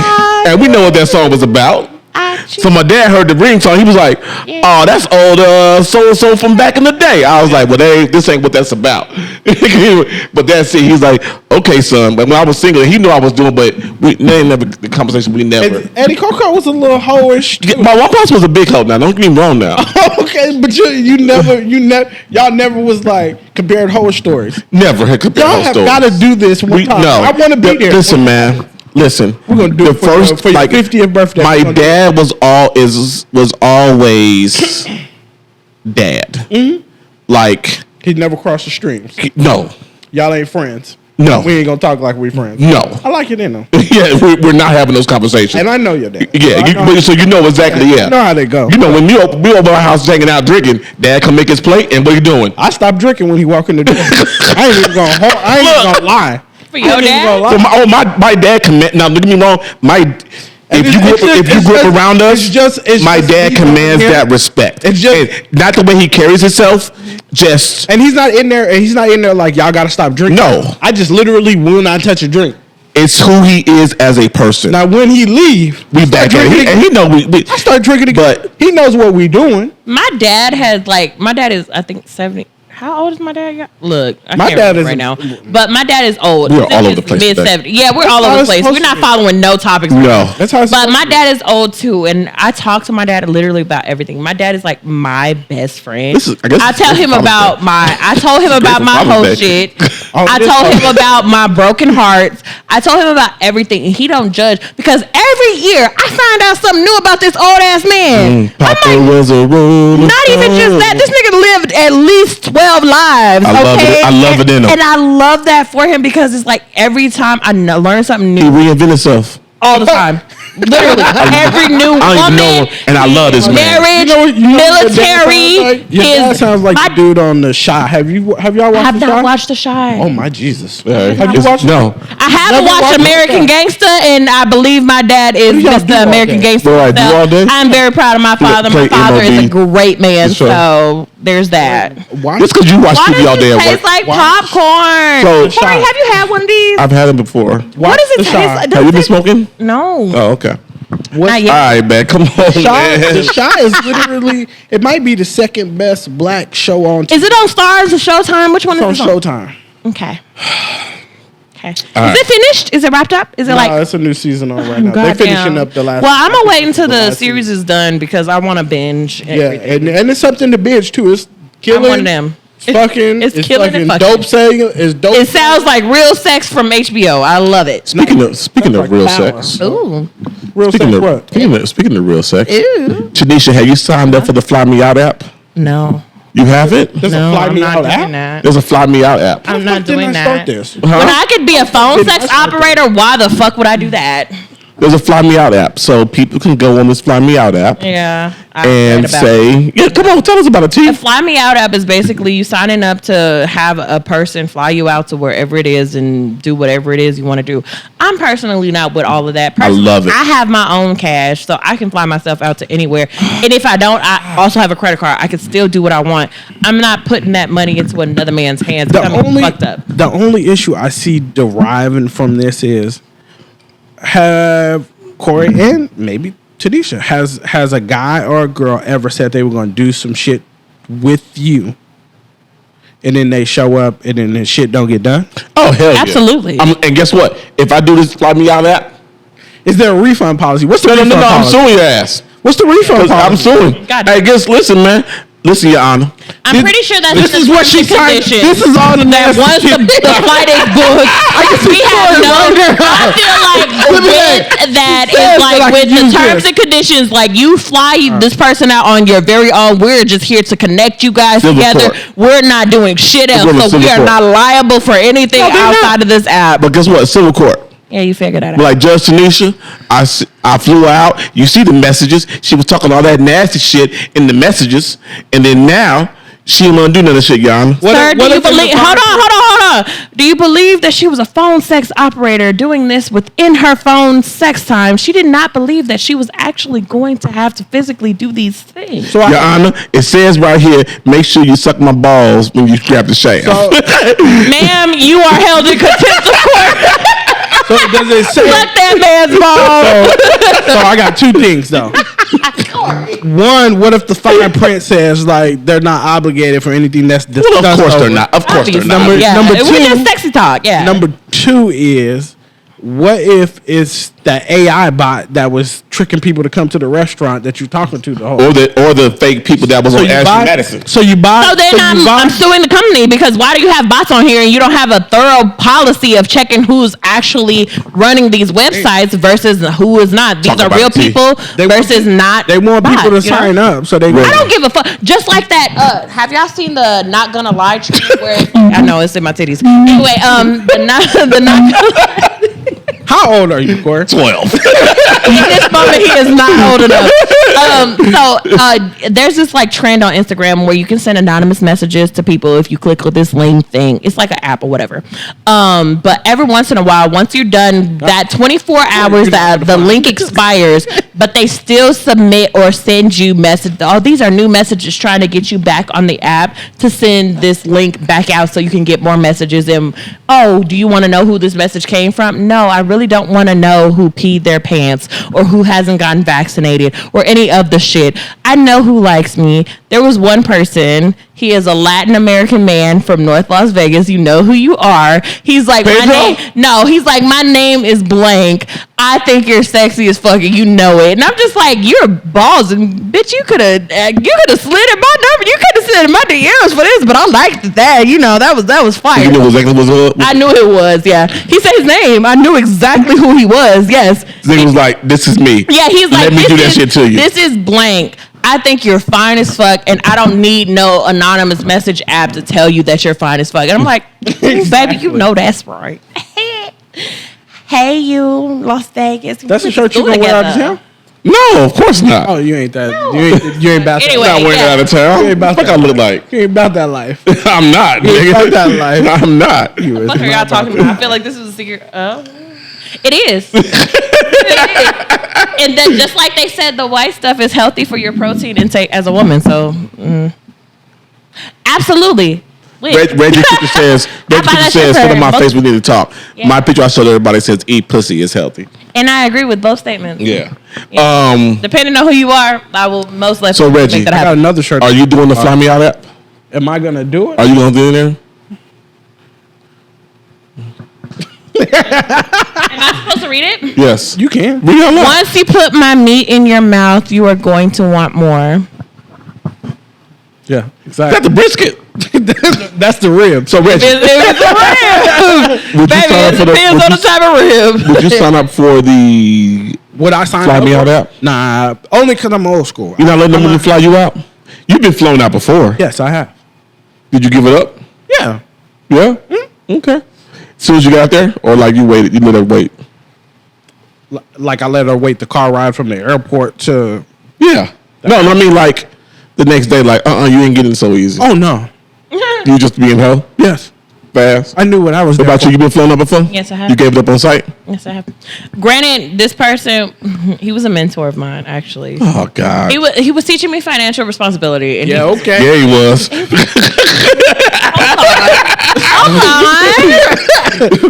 and we know what that song was about. So my dad heard the ringtone. He was like, "Oh, that's old so from back in the day." I was like, "Well, this ain't what that's about." But that's it. He's like, "Okay, son." But when I was single, he knew I was doing. But the conversation we never.
Eddie Coco was a little hoish.
My one boss was a big hoe. Now, don't get me wrong. Now,
okay, but y'all never was like compared hoish stories.
Never had compared
y'all
hoe
have
stories.
Got to do this one time.
No,
I want to be there.
Listen, man. Listen,
we're gonna do it for your 50th birthday.
My dad was always dad. Mm-hmm. Like
he never crossed the streams.
No,
y'all ain't friends.
No,
we ain't gonna talk like we friends.
No,
I like it in them.
Yeah, we're not having those conversations.
And I know your dad.
Yeah, so you know exactly. Yeah,
you know how they go.
You know when we over our house hanging out drinking, Dad come make his plate, and what are you doing?
I stopped drinking when he walked in the door. I ain't even gonna lie.
For your dad?
My dad command. Now, don't get me wrong. If you grew up around us, my dad commands that respect. It's just not the way he carries himself.
And he's not in there. And he's not in there like y'all got to stop drinking.
No,
I just literally will not touch a drink.
It's who he is as a person.
Now, when he leave,
we back at it. And he know we.
I start drinking again. But he knows what we doing.
My dad is I think 70. How old is my dad? Look,
my dad is
right now, but my dad is old.
We're all over the place.
Mid-70s. Yeah, we're all over the place. We're not following no topics.
No,
that's how.
But my dad is old too, and I talk to my dad literally about everything. My dad is like my best friend. I told him about my whole shit. I told him about my broken hearts. I told him about everything, and he don't judge because every year I find out something new about this old ass man.
Papa was a roller.
Not even just that. This nigga lived at least 12 lives.
I love it in him.
And I love that for him because it's like every time I learn something new.
He reinvent himself.
All the time. Literally, every new
I don't even know
woman,
him, and I love this man.
marriage, military.
Your dad sounds like the dude on The Shy. Have y'all watched The Shy?
I have not watched The Shy.
Oh my Jesus!
Have
you watched?
No.
I haven't watched American Gangster, and I believe my dad is
y'all
Mr.
do all
American
day?
Gangster.
What do I do all day?
I'm very proud of my father. My
Play
father is a
MLB.
great man,
For sure.
so there's that.
Why?
Just because you watch
Why
TV all
does
day
it
at
taste
work.
like
Why-
popcorn?
So-
Corey, have you had one of these?
I've had them before.
What does it
The
taste
Shy.
like?
Have you been
Does it-
smoking?
No.
Oh, okay.
What's
Not yet.
All right, man. Come on,
Shy,
man.
The Shy is literally. It might be the second best black show on TV.
Is it on Stars or Showtime? Which one
It's
is
on
it on?
Showtime?
Okay. Okay. Is
right.
it finished? Is it wrapped up? Is it
No,
like?
it's a new season on right now.
Goddamn.
They're finishing up the last.
Well, I'm gonna wait until the
last
series
season.
is done because I want to binge.
Yeah,
Everything.
and it's something to binge too. It's killing.
I'm one of them.
It's fucking.
It's
It's
killing
fucking
and fucking.
dope saying. It's dope.
It sounds like real sex from HBO. I love it.
Speaking of
like
real
power.
sex.
Ooh.
real
Speaking
sex.
of,
What?
speaking of real sex.
Ew.
Tanisha, have you signed up for the Fly Me Out app?
No.
You haven't?
There's
No,
a Fly
I'm
Me
not
Out
doing
app.
that.
There's a Fly Me Out app.
I'm not
Didn't
doing
I start
that.
this?
When I could be a phone
Didn't I
sex
start
operator, why the fuck would I do that?
There's a Fly Me Out app. So people can go on this Fly Me Out app
Yeah. I
and
read about it.
say, yeah, come on, tell us about it, T.
The Fly Me Out app is basically you signing up to have a person fly you out to wherever it is and do whatever it is you want to do. I'm personally not with all of that.
I love it.
I have my own cash, so I can fly myself out to anywhere. And if I don't, I also have a credit card. I can still do what I want. I'm not putting that money into another man's hands. I'm fucked up.
The only issue I see deriving from this is have Korey and maybe Tanisha has a guy or a girl ever said they were going to do some shit with you, and then they show up and then the shit don't get done?
Oh, hell yeah.
Absolutely.
And guess what? If I do this Fly Me Out app,
Is there a refund policy? What's the
no,
refund
I'm
policy?
suing your ass.
What's the refund
'Cause I'm
policy?
suing.
God
Hey,
damn.
guess, listen, man. Listen, Your Honor.
I'm pretty sure that's
This
in
is
the
what she
terms and
signed.
conditions.
This is all the
That
nasty
once
shit.
the flight is booked, we have no. I feel like with that
She said
is
that I
like with
could
the
use
terms
this.
and conditions, like you fly this person out on your very own. We're just here to connect you guys
Civil
together.
court.
We're not doing shit else,
going to
so we
civil
are
court.
not liable for anything
No, they're not.
outside of this app.
But guess what? Civil court.
Yeah, you figured that
But
out.
like Judge Tanisha, I flew out. You see the messages. She was talking all that nasty shit in the messages. And then now, she ain't gonna do none of that shit, Your Honor.
Sir, do you
if in the
believe? Hold on. Do you believe that she was a phone sex operator doing this within her phone sex time? She did not believe that she was actually going to have to physically do these things.
So
Your Honor, it says right here, make sure you suck my balls when you grab the shaft.
Ma'am, you are held in contempt of court.
So does it say?
Suck that man's balls.
So I got two things though. One, what if the fine print says like they're not obligated for anything that's discussed?
Well, of course
over?
they're not. Of course they're not.
Number-
Yeah,
number
we
two-
just sexy talk. Yeah.
Number two is, what if it's the AI bot that was tricking people to come to the restaurant that you're talking to the whole?
Or the fake people that was on
you
Ashley
buy-
Madison.
So you buy.
So then I'm suing the company because why do you have bots on here and you don't have a thorough policy of checking who's actually running these websites versus who is not? These
Talk
are
about
real
it, T.
people versus not.
They want people to
bots, you know?
sign up, so they.
I don't give a fuck. Just like that. Have y'all seen the Not Gonna Lie tree? Where I know it's in my titties. Anyway, the not gonna.
How old are you, Korey?
12.
In this moment, he is not old enough. There's this like trend on Instagram where you can send anonymous messages to people if you click with this link thing. It's like an app or whatever. But every once in a while, once you're done that 24 hours, that the link expires, but they still submit or send you message. Oh, these are new messages trying to get you back on the app to send this link back out so you can get more messages. And oh, do you want to know who this message came from? No, I really don't want to know who peed their pants or who hasn't gotten vaccinated or any of the shit. I know who likes me. There was one person. He is a Latin American man from North Las Vegas. You know who you are. He's like,
Pedro?
my name. No, he's like, my name is blank. I think you're sexy as fucking. You know it. And I'm just like, you're balls, and bitch, you could have slid in my number. You could have slid in my DMs for this, but I liked that. You know, that was fire.
You know exactly what it was.
I knew it was. Yeah, he said his name. I knew exactly who he was. Yes.
He was like, this is me.
Yeah, he's like,
let me do that shit to you.
This is blank. I think you're fine as fuck, and I don't need no anonymous message app to tell you that you're fine as fuck. And I'm like, baby, you know that's right. Hey, you, Las Vegas.
That's the shirt you gonna wear out of town?
No, of course not.
Oh, you ain't that.
No.
You ain't about
Anyway,
I'm not wearing it out of town.
You ain't about
What the fuck I look like?
You ain't about that life.
I'm not,
You ain't
nigga.
about that life.
I'm not.
You
What
is
the fuck are y'all
not
talking about? I feel like this is a secret. Oh, it is. It is. And then, just like they said, the white stuff is healthy for your protein intake as a woman. So, absolutely.
Reggie Picture says, put on my face, we need to talk.
Yeah.
My picture I showed everybody says, eat pussy is healthy.
And I agree with both statements.
Yeah.
Depending on who you are, I will most likely
So, Reggie,
make that
I got
happen.
another shirt.
Are you doing the Fly Me Out app?
Am I gonna do it?
Are you going to do it there?
Am I supposed to read it?
Yes.
You can.
Read it out loud.
Once you put my meat in your mouth, you are going to want more.
Yeah,
That's the
exactly.
brisket.
That's the rib.
So, Reggie,
It's a rib.
would you
Baby,
sign up
it
for
depends on the type of rib.
would you sign up for the
Would I sign
Fly
up
Me
for
Out
it?
app?
Nah, only because I'm old school.
You're not letting them
I'm
women fly you out? You've been flown out before.
Yes, I have.
Did you give it up?
Yeah.
Yeah? Okay. As soon as you got there? Or like you waited, you let her wait?
Like I let her wait the car ride from the airport to.
Yeah. No, I mean like the next day, like, you ain't getting so easy.
Oh no.
You just being hell?
Yes.
Fast?
I knew what I was.
What
there
about
for.
you? You been flown up before?
Yes, I have.
You gave it up on site?
Yes, I have. Granted, this person, he was a mentor of mine, actually.
Oh, God.
He was teaching me financial responsibility. And
Yeah.
he,
Okay.
Yeah, he was.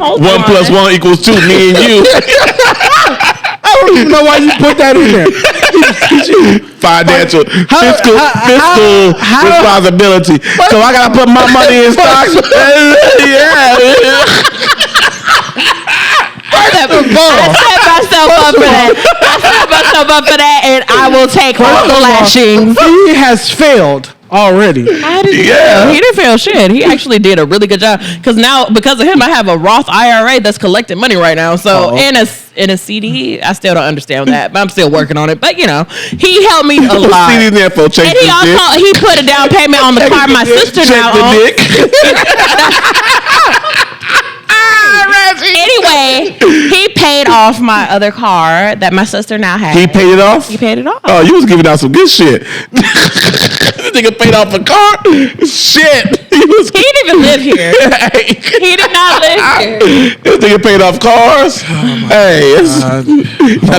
Hold
1
on.
plus 1 equals 2, me and you.
I don't even know why you put that in there.
Financial, fiscal responsibility. So I gotta put my money in stocks. Yeah.
I set myself up for that, and I will take all the lashings.
He has failed already.
How did he
Yeah.
fail? He didn't fail shit. He actually did a really good job. Because of him, I have a Roth IRA that's collecting money right now. So in a CD, I still don't understand that, but I'm still working on it. But he helped me a lot.
CD there for change
And he put a down payment on the car my sister now owns.
dick.
Anyway, he paid off my other car that my sister now has.
He paid it off?
He paid it off.
Oh, you was giving out some good shit. This nigga paid off a car? Shit.
He didn't even live here. He did not live here.
This nigga paid off cars? Hey, y'all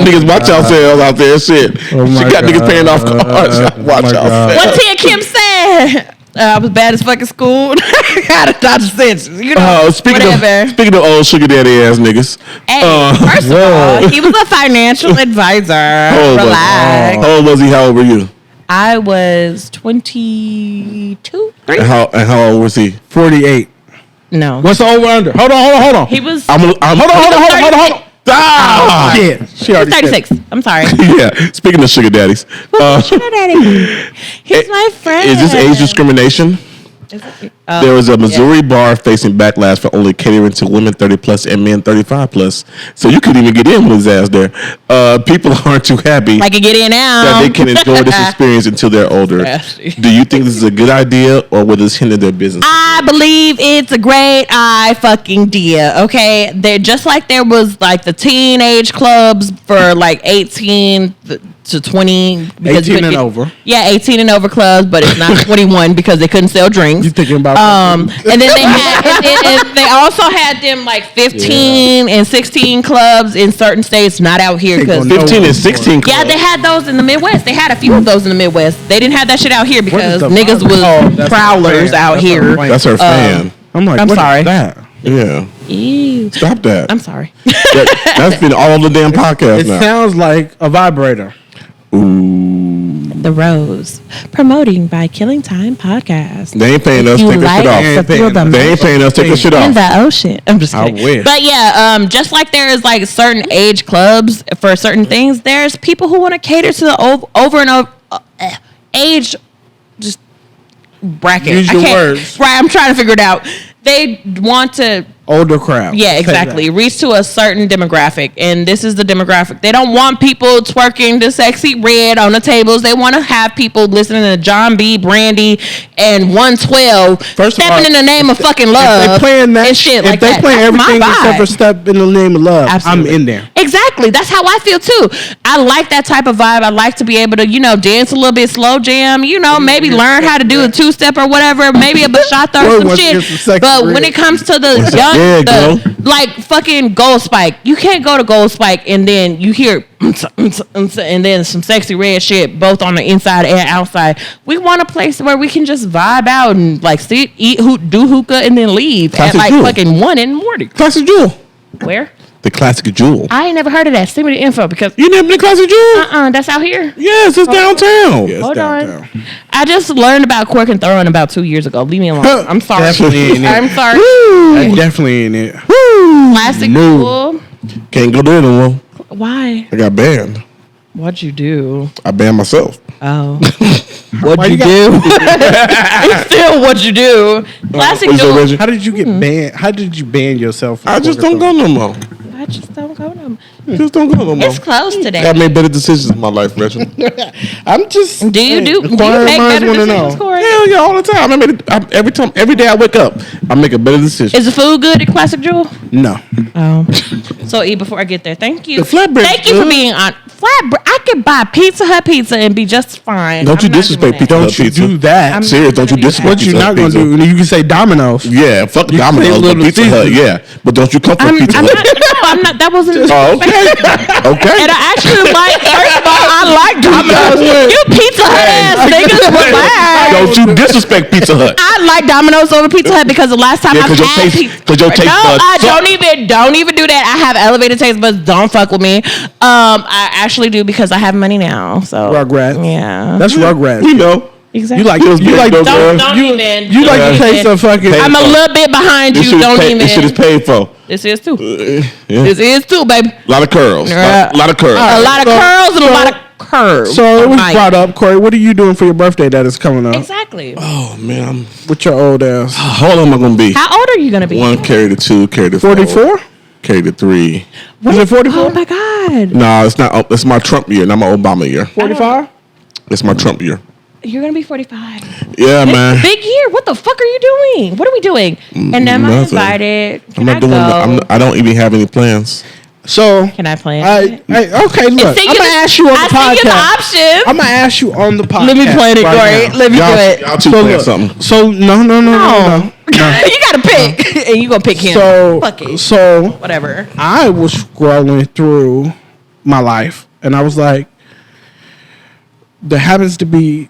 niggas watch yourselves out there. Shit.
Oh
She
my
got niggas
God.
paying off cars. Watch
my
yourselves.
What Tia Kim said. I was bad as fucking school. I got a dodge senses.
Speaking
whatever.
of old sugar daddy ass niggas.
Hey, first of all, he was a financial advisor. Relax.
How old was he? How old were you?
I was 22, 3.
And how old was he?
48.
No.
What's the over under? Hold on.
He was
Hold on. Ah!
Yeah, she already said it.
36. I'm sorry.
Yeah. Speaking of sugar daddies,
Sugar daddy. He's my friend.
is this age discrimination? There was a Missouri bar facing backlash for only catering to women 30 plus and men 35 plus. So you couldn't even get in with his ass there. People aren't too happy
I can get in now.
that they can enjoy this experience until they're older.
Nasty.
Do you think this is a good idea or will this hinder their business?
I believe it's a great fucking idea. Okay, they're just like there was like the teenage clubs for like 18 to 20.
18 and over.
Yeah, 18 and over clubs, but it's not 21 because they couldn't sell drinks.
You thinking about
and then they had, and they also had them like 15 and 16 clubs in certain states, not out here because
15 and 16 clubs.
yeah, they had those in the Midwest. They had a few of those in the Midwest. They didn't have that shit out here because
the
niggas
fuck?
was
Oh, that's
prowlers
her
out
fan.
here.
That's her fan.
I'm like,
I'm
what is
sorry.
that?
Yeah.
Ew.
Stop that.
I'm sorry.
That's been all the damn podcast
It
now.
sounds like a vibrator.
The Rose, promoting by Killing Tyme Podcast.
They ain't paying us.
You
Take that shit
like
off.
to feel the
They ain't paying us. Take that shit
in
off.
the ocean. I'm just
I
kidding.
wish.
But yeah, just like there is like certain age clubs for certain things, there's people who want to cater to the over and over age just bracket.
Use
I
your
can't-
words.
Right, I'm trying to figure it out. They want to
Older crowd.
Yeah, exactly. Reach to a certain demographic, and this is the demographic. They don't want people twerking the sexy red on the tables. They want to have people listening to John B. Brandy and 112 stepping in the name of fucking love.
If they playing that
and shit like
if they
that.
playing
That's
everything
my
except for
vibe.
Step in the Name of Love,
Absolutely.
I'm in there.
Exactly. That's how I feel too. I like that type of vibe. I like to be able to, dance a little bit, slow jam, maybe learn how to do a two-step or whatever, maybe a bachata or some shit. But when it comes to the young, like fucking Gold Spike, you can't go to Gold Spike and then you hear and then some sexy red shit both on the inside and outside. We want a place where we can just vibe out and like sit, eat, do hookah, and then leave
Classic
at like
Jewel.
fucking 1 in the morning.
Classic Jewel.
Where?
The Classic Jewel.
I ain't never heard of that. Send me the info because
You never been to Classic Jewel?
that's out here.
Yes, it's downtown.
Yes,
Hold
downtown.
on. I just learned about Cork and Throwing about 2 years ago. Leave me alone. I'm sorry.
Definitely ain't it.
I'm sorry.
That definitely ain't it.
Classic Jewel.
Can't go there no more.
Why?
I got banned.
What'd you do?
I banned myself.
Oh. What'd you do? It's still what you do. Classic
What's
Jewel.
your Reggie?
How did you get banned? How did you ban yourself? From
I just don't go no more.
I just don't go to
Just don't go no more.
It's closed
I
today.
made better decisions in my life, Reggie.
I'm just.
Do you make
inquiring minds
better
wanna
decisions,
know.
Corey?
Hell yeah, all the time. Every day I wake up, I make a better decision.
Is the food good at Classic Jewel?
No.
Oh. So eat before I get there. Thank you.
The flatbread's
Thank you for
good.
being on flatbread. I could buy Pizza Hut pizza and be just fine.
Don't you
I'm not
disrespect
doing
Pizza
that.
Hut
Don't you
pizza.
do that.
I'm
Serious, don't you
not gonna do
disrespect
What you
Pizza
not
Hut
gonna
pizza.
do? You can say Domino's.
Yeah, fuck
You
Domino's,
say
but
Little
Pizza Hut,
Caesars.
yeah. But don't you come from Pizza
I'm
Hut.
not. No, I'm not. That wasn't.
Oh, okay. Okay.
And I actually like. First of all, I like Domino's. You Pizza Hut ass niggas, relax.
Don't you disrespect Pizza Hut.
I like Domino's over Pizza Hut because the last time
Yeah,
I've
'cause your
had
taste-
pizza.
'cause your taste
No,
buds
I
suck.
don't even do that. I have elevated taste buds. Don't fuck with me. I actually do because I have money now. So
Rugrats.
Yeah.
That's Rugrats.
We know.
Exactly.
You like
Feels
you
good,
like
though,
Don't
girl.
even.
you like
don't
the taste
even.
of fucking.
I'm a little bit behind
This
you.
shit is
Don't
paid.
even.
This shit is paid for.
This is too.
Yeah.
This is too, baby.
A lot of curls.
Yeah.
A lot of curls.
A lot of curls and a lot of curves.
So it was
Mike.
brought up, Korey. What are you doing for your birthday that is coming up
Exactly.
Oh man,
with your old ass?
how old am I gonna be?
How old are you gonna be?
One carry to two, carry to four,
44?
carry to three.
Is it 44?
Oh my god.
No, it's not. It's my Trump year, not my Obama year.
45?
It's my Trump year.
You're gonna be 45.
Yeah, man.
Big year. What the fuck are you doing? What are we doing? And am I
Nothing.
invited?
I'm
Can
not
I
doing.
go?
I don't even have any plans.
So
Can I plan?
okay, look.
See,
I'm gonna ask you on the
I see you the
podcast.
options.
I'm gonna ask you on the podcast.
Let me plan it,
right
Corey.
now.
Let me do it.
Y'all two
So
plan
look,
something.
So no.
No. You gotta pick, and you gonna pick him.
So
Fuck it.
so
Whatever.
I was scrolling through my life, and I was like, there happens to be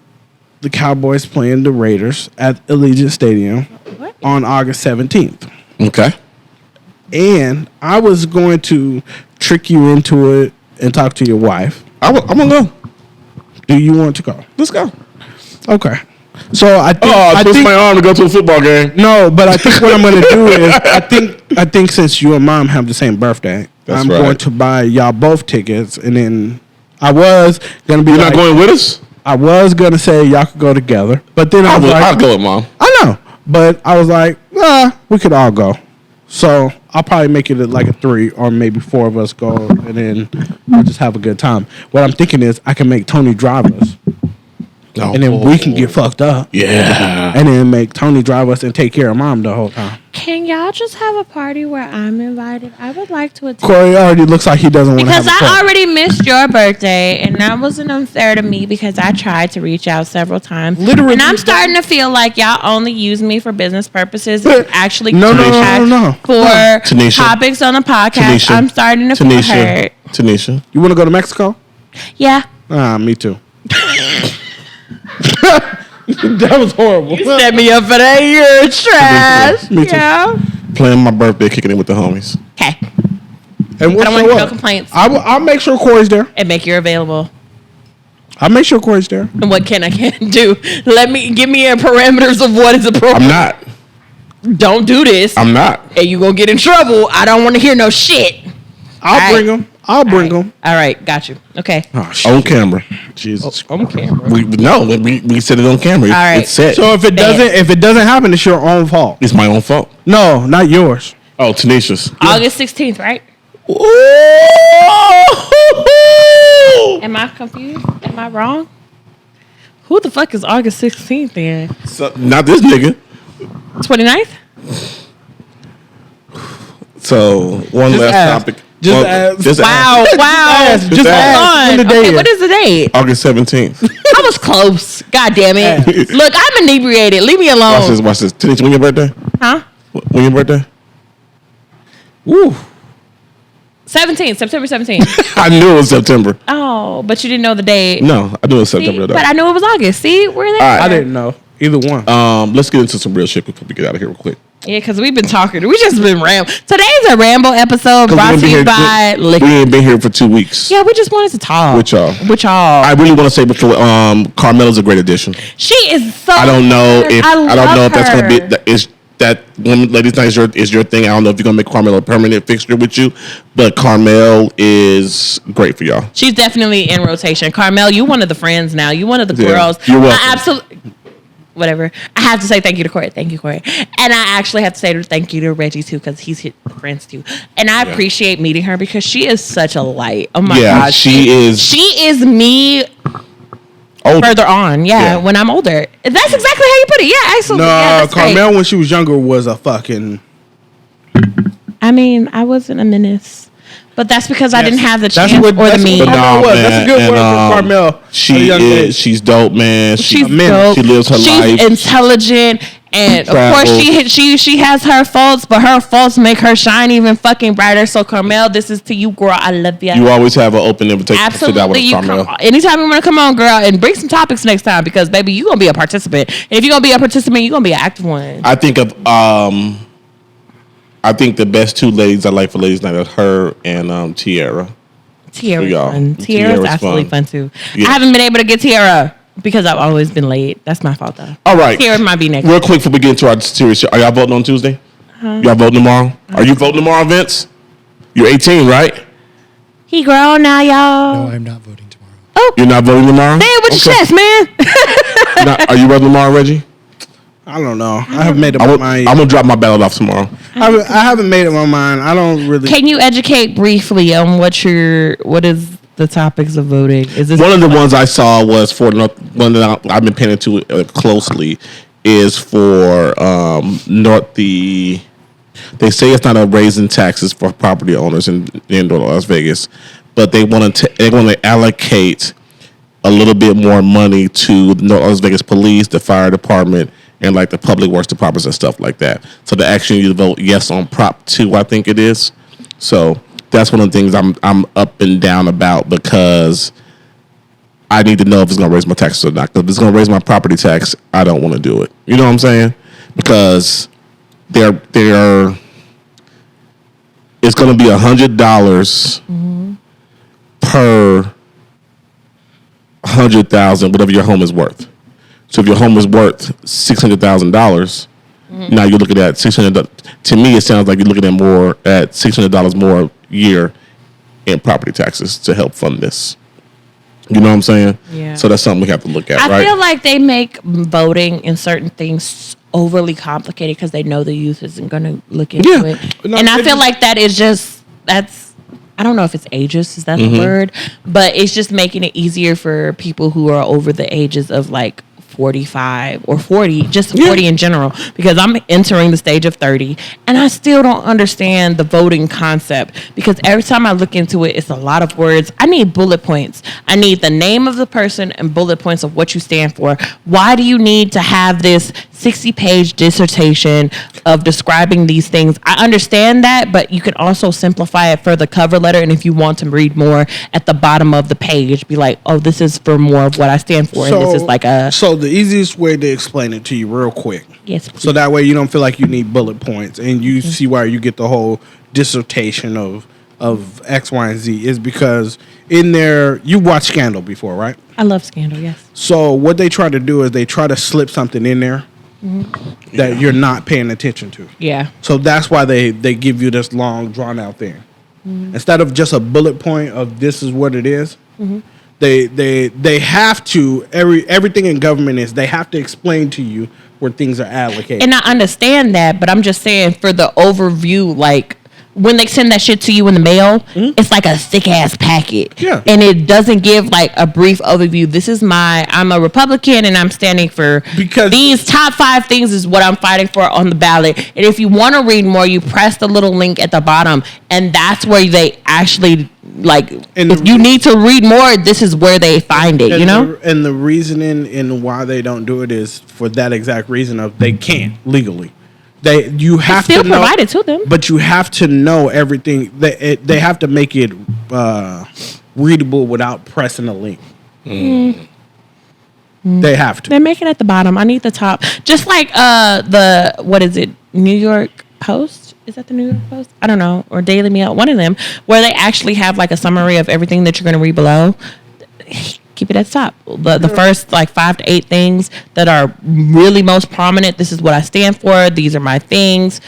the Cowboys playing the Raiders at Allegiant Stadium
What?
on August 17th.
Okay.
And I was going to trick you into it and talk to your wife.
I'm gonna go.
Do you want to go?
Let's go.
Okay. So I think,
Oh, I twist my arm to go to a football game.
no, but I think what I'm going to do is I think since you and mom have the same birthday,
That's
I'm
right.
going to buy y'all both tickets, and then I was going to be
You're
like,
not going with us?
I was going to say y'all could go together, but then I was
I'll
like,
go with mom.
I know, but I was like, we could all go. So I'll probably make it like a 3 or maybe 4 of us go, and then we'll just have a good time. What I'm thinking is I can make Tony drive us,
No.
and then we can get fucked up.
Yeah.
And then make Tony drive us and take care of mom the whole time.
Can y'all just have a party where I'm invited? I would like to attend.
Corey already looks like he doesn't want to have
Because
a
I
party.
already missed your birthday, and that wasn't unfair to me because I tried to reach out several times.
Literally.
And I'm starting to feel like y'all only use me for business purposes and actually
No,
contact for
Tanisha.
topics on the podcast.
Tanisha.
I'm starting to feel hurt.
Tanisha.
You want to go to Mexico?
Yeah.
Me too. That was horrible.
You set me up for that. You're trash.
Me too.
Yeah.
Playing my birthday, kicking it with the homies.
Okay.
And
I don't want no complaints.
I'll make sure Corey's there.
And make you available.
I'll make sure Corey's there.
And what can I can't do? Give me a parameters of what is appropriate.
I'm not.
Don't do this.
I'm not.
And you gonna get in trouble. I don't want to hear no shit.
I'll
All
bring
right.
him. I'll bring him.
All right, got you. Okay.
Oh, shit.
On camera.
Jesus.
On camera.
We said it on camera.
All right.
It's set.
So if it doesn't happen, it's your own fault.
It's my own fault.
No, not yours.
Oh, Tinesha's.
August 16th, right?
Ooh!
Am I confused? Am I wrong? Who the fuck is August 16th then?
So, not this nigga.
29th?
So, one
Just
last
ask.
topic.
Just ask.
Just
Wow,
ask.
wow.
Just ask.
Hold
When the
on.
day
Okay,
is.
what is the date?
August 17th.
I was close. God damn it. Look, I'm inebriated. Leave me
Watch this,
alone.
watch this. Tanisha, when your birthday?
Huh?
When your birthday? Woo.
17th, September 17th.
I knew it was September.
Oh, but you didn't know the date.
No, I knew it was
See?
September. Though.
But I knew it was August. See? We're there.
All right.
I didn't know either one.
Let's get into some real shit before we get out of here real quick.
Yeah, because we've been talking. We just been rambling. Today's a ramble episode
'Cause
brought
we
to
ain't
you
been
by
here,
Liquor.
we ain't been here for 2 weeks.
Yeah, we just wanted to talk.
With y'all.
With y'all.
I really want to say before, Carmela's a great addition.
She is so
I don't know
good.
if
I
don't know if that's
love
gonna be
her.
that woman, ladies' night is your thing. I don't know if you're gonna make Carmel a permanent fixture with you, but Carmel is great for y'all.
She's definitely in rotation. Carmel, you one of the friends now. You one of the
Yeah,
girls.
you're welcome.
I absolutely. Whatever. I have to say thank you to Korey. Thank you, Korey. And I actually have to say thank you to Reggie too, because he's hit friends too. And I appreciate meeting her because she is such a light. Oh my
Yeah,
God.
she is.
She is me
Older.
further on. Yeah, when I'm older. That's exactly how you put it. Yeah, absolutely. Yeah,
No,
that's great.
Carmel when she was younger was a fucking.
I mean, I wasn't a menace. But that's because I didn't have the chance or the
that's
means.
what Carmel was.
man,
That's a good
and,
word for Carmel. at a
She
young
is.
age.
She's dope, man.
She's
man.
dope.
She lives her
She's
life.
intelligent, and of course she has her faults, but her faults make her shine even fucking brighter. So Carmel, this is to you, girl. I love you.
You always have an open invitation to sit down
Absolutely,
with
you
Carmel.
come anytime you want to come on, girl, and bring some topics next time because baby, you gonna be a participant. And if you're gonna be a participant, you're gonna be an active one.
I think the best two ladies I like for ladies' night are her and Tiara.
Tiara's
y'all.
fun.
Tiara's
Tiara's absolutely
fun.
fun too.
Yeah.
I haven't been able to get Tiara because I've always been late. That's my fault though.
All right.
Tiara might be next.
Real quick before we get into our series, show, are y'all voting on Tuesday? Y'all voting tomorrow? Are you voting tomorrow, Vince? You're 18, right?
He grown now, y'all.
No, I'm not voting tomorrow.
Oh,
You're not voting tomorrow?
say it with your chest, man.
Are you voting tomorrow, Reggie?
I don't know. I haven't made up
I'm
my
gonna
mind.
drop my ballot off tomorrow.
I haven't made up my mind. I don't really.
Can you educate briefly on what is the topics of voting? Is this
One of the ones I saw was for one that I've been paying attention to closely is for They say it's not a raising taxes for property owners in Las Vegas, but they want to allocate a little bit more money to the Las Vegas police, the fire department, and like the public works departments and stuff like that. So they actually need to vote yes on Prop 2, I think it is. So that's one of the things I'm up and down about because I need to know if it's going to raise my taxes or not. Because if it's going to raise my property tax, I don't want to do it. You know what I'm saying? Because it's going to be $100 per 100,000, whatever your home is worth. So if your home is worth $600,000, now you're looking at $600. To me, it sounds like you're looking at $600 more a year in property taxes to help fund this. You know what I'm saying?
Yeah.
So that's something we have to look at,
I
right?
feel like they make voting in certain things overly complicated because they know the youth isn't going to look into
Yeah.
it.
No,
And I
it
feel
just-
like that's I don't know if it's ageist, is that the word? But it's just making it easier for people who are over the ages of like 45 or 40, just 40 in general, because I'm entering the stage of 30 and I still don't understand the voting concept because every time I look into it, it's a lot of words. I need bullet points. I need the name of the person and bullet points of what you stand for. Why do you need to have this 60-page dissertation of describing these things? I understand that, but you can also simplify it for the cover letter. And if you want to read more at the bottom of the page, be like, oh, this is for more of what I stand for. And this is like a...
So the easiest way to explain it to you real quick.
Yes, please.
So that way you don't feel like you need bullet points and you see why you get the whole dissertation of X, Y, and Z is because in there, you watched Scandal before, right?
I love Scandal, yes.
So what they try to do is they try to slip something in there that you're not paying attention to.
Yeah.
So that's why they give you this long, drawn out thing. Instead of just a bullet point of this is what it is, They have to everything in government is they have to explain to you where things are allocated.
And I understand that, but I'm just saying for the overview, like when they send that shit to you in the mail, it's like a thick ass packet.
Yeah.
And it doesn't give like a brief overview. I'm a Republican and I'm standing for
Because
these top 5 things is what I'm fighting for on the ballot. And if you want to read more, you press the little link at the bottom, and that's where they actually like. If you need to read more, this is where they find it. You know.
And the reasoning and why they don't do it is for that exact reason of they can't legally. You have
still
to know,
provide it to them,
but you have to know everything. They have to make it readable without pressing a link. They have to.
They're making it at the bottom. I need the top. Just like what is it? New York Post? Is that the New York Post? I don't know. Or Daily Mail, one of them, where they actually have like a summary of everything that you're going to read below. Keep it at the top. The first like 5 to 8 things that are really most prominent. This is what I stand for. These are my things.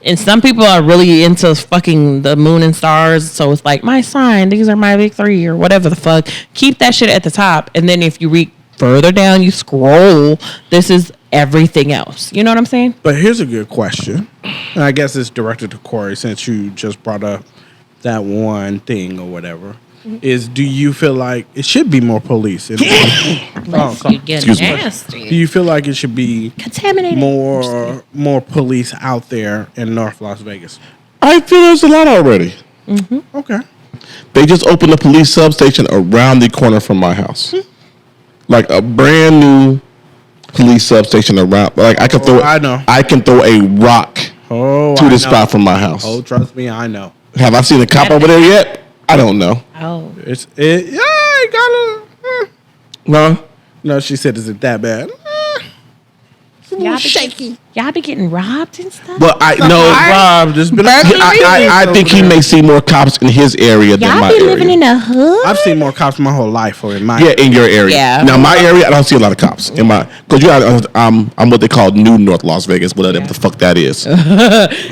And some people are really into fucking the moon and stars. So it's like my sign. These are my big 3 or whatever the fuck. Keep that shit at the top. And then if you read further down, you scroll. This is everything else. You know what I'm saying?
But here's a good question. And I guess it's directed to Korey since you just brought up that one thing or whatever. Is do you feel like it should be more police?
You get nasty.
Do you feel like it should be
Contaminated.
more police out there in North Las Vegas?
I feel there's a lot already.
Okay.
They just opened a police substation around the corner from my house. Like a brand new police substation around. Like I can throw.
I know.
I can throw a rock to the spot from my house.
Oh, trust me, I know.
Have I seen a cop over there yet? I don't know.
Oh.
Yeah, I gotta.
No.
No, she said, is it that bad? It's a little
Y'all
shaky.
Y'all be getting robbed and stuff?
But I know.
Rob, there's been
I think he may see more cops in his area than
Y'all
my
be
area.
living in the hood?
I've seen more cops my whole life or in my
In your area.
Yeah.
Now my area, I don't see a lot of cops in my because I'm what they call New North Las Vegas, whatever the fuck that is.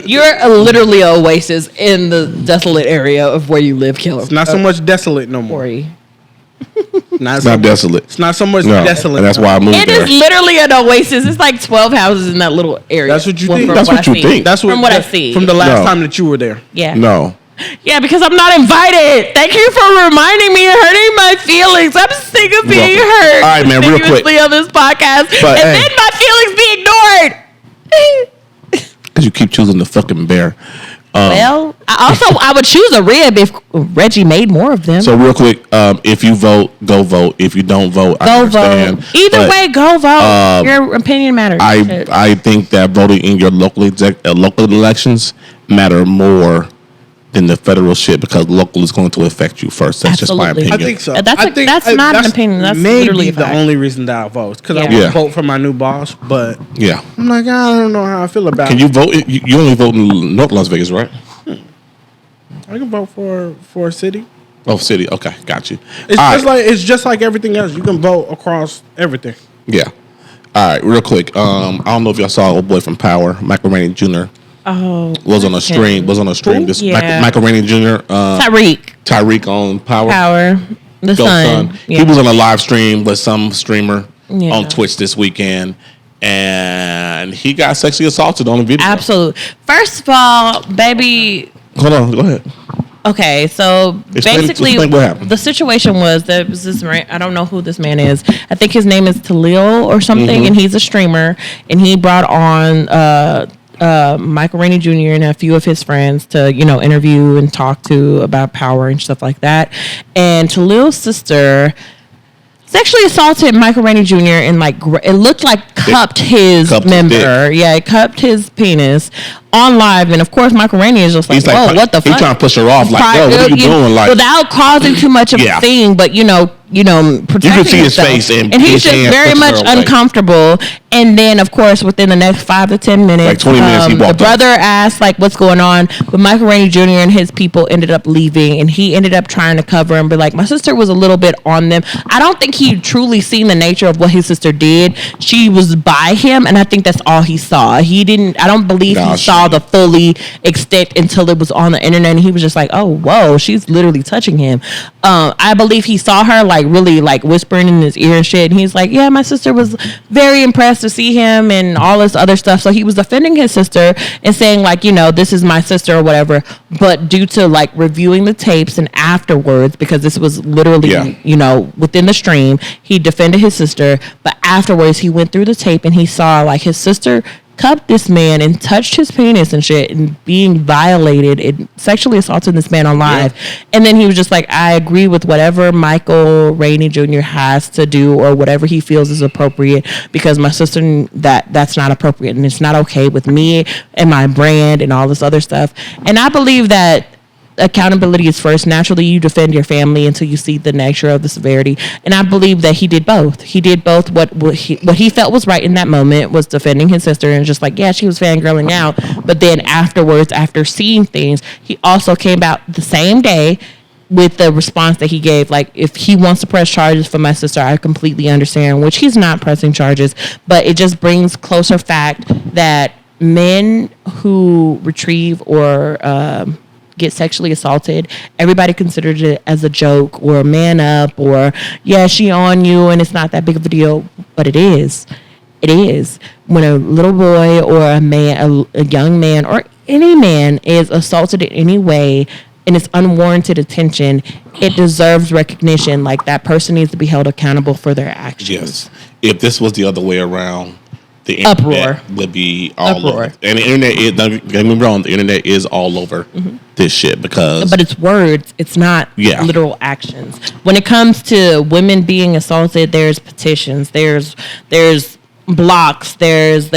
You're literally an oasis in the desolate area of where you live, Killer.
It's not so much desolate no more.
Korey.
It's not desolate.
It's not so much
No,
desolate.
and that's why I moved
It
there.
is literally an oasis. It's like 12 houses in that little area.
That's what you think?
from
That's what
I
you
see.
think.
That's what
From what I see.
From the last
No.
time that you were there.
Yeah.
No.
Yeah, because I'm not invited. Thank you for reminding me and hurting my feelings. I'm sick of being
Welcome.
hurt.
All right, man, real quick.
continuously on this podcast.
But,
and
hey.
then my feelings be ignored.
Because you keep choosing the fucking bear.
Well, I would choose a rib if Reggie made more of them.
So real quick, if you vote, go vote. If you don't vote, I
Go
understand.
vote. Either
But
way, go vote. Your opinion matters.
I think that voting in your local elections matter more than the federal shit because local is going to affect you first. That's just my
Absolutely.
opinion.
I think so.
That's not an opinion. That's
maybe
literally a
the
fact.
only reason that I vote because I
Yeah.
want
Yeah.
to vote for my new boss. But
Yeah.
I'm like, I don't know how I feel about
Can
it.
you vote? You only vote in North Las Vegas, right?
I can vote for a city.
Oh, city. Okay, got you.
It's
All
just
right.
like it's just like everything else. You can vote across everything.
Yeah. All right, real quick. I don't know if y'all saw old boy from Power, Michael Rainey Jr. was on a stream.
Who?
This
Yeah.
Michael Rainey Jr. Tyreek on Power.
The
Go
son.
Son.
Yeah.
He was on a live stream with some streamer
Yeah.
on Twitch this weekend, and he got sexually assaulted on a video.
Absolutely. First of all, baby.
Hold on, go ahead.
Okay, so
Explain
basically,
what happened.
the situation was there was this man. I don't know who this man is. I think his name is Talil or something,
Mm-hmm.
and he's a streamer. And he brought on Michael Rainey Jr. and a few of his friends to interview and talk to about Power and stuff like that. And Talil's sister sexually assaulted Michael Rainey Jr. and it looked like cupped his member.
dick.
Yeah, it cupped his penis on live, and of course Michael Rainey is just like,
He's like,
whoa, what the fuck?
He's trying to push her off, like, yo, what are you doing? Like,
without causing too much of
Yeah.
a thing, but protecting
You can see his
himself.
face and
he's
his
just
hand
very
pushes
much
her away.
uncomfortable. And then, of course, within the next 5 to 10 minutes,
Like 20 minutes, he
the
walked
brother asked what's going on, but Michael Rainey Jr. and his people ended up leaving, and he ended up trying to cover and be like, my sister was a little bit on them. I don't think he truly seen the nature of what his sister did. She was by him, and I think that's all he saw. I don't believe he saw the fully extent until it was on the internet, and he was just like, oh, whoa, she's literally touching him. I believe he saw her like really like whispering in his ear and shit. And he's like, yeah, my sister was very impressed to see him and all this other stuff. So he was defending his sister and saying like, you know, this is my sister or whatever. But due to like reviewing the tapes and afterwards, because this was literally, you know, within the stream, he defended his sister. But afterwards, he went through the tape and he saw like his sister cupped this man and touched his penis and shit and being violated and sexually assaulted this man on live. And then he was just like, I agree with whatever Michael Rainey Jr. has to do or whatever he feels is appropriate, because my sister, that's not appropriate and it's not okay with me and my brand and all this other stuff. And I believe that accountability is first. Naturally, you defend your family until you see the nature of the severity. And I believe that he did both. He did both. What he felt was right in that moment was defending his sister and just like, yeah, she was fangirling out. But then afterwards, after seeing things, he also came out the same day with the response that he gave. Like, if he wants to press charges for my sister, I completely understand, which he's not pressing charges. But it just brings closer fact that men who retrieve or get sexually assaulted, everybody considers it as a joke or a man up or, yeah, she on you and it's not that big of a deal. But it is. It is. When a little boy or a man, a young man or any man is assaulted in any way and it's unwarranted attention, it deserves recognition. Like, that person needs to be held accountable for their actions.
Yes. If this was the other way around, the
uproar
would be all over. And the internet is, don't get me wrong, the internet is all over this shit because...
But it's words. It's not literal actions. When it comes to women being assaulted, there's petitions. There's blocks. There's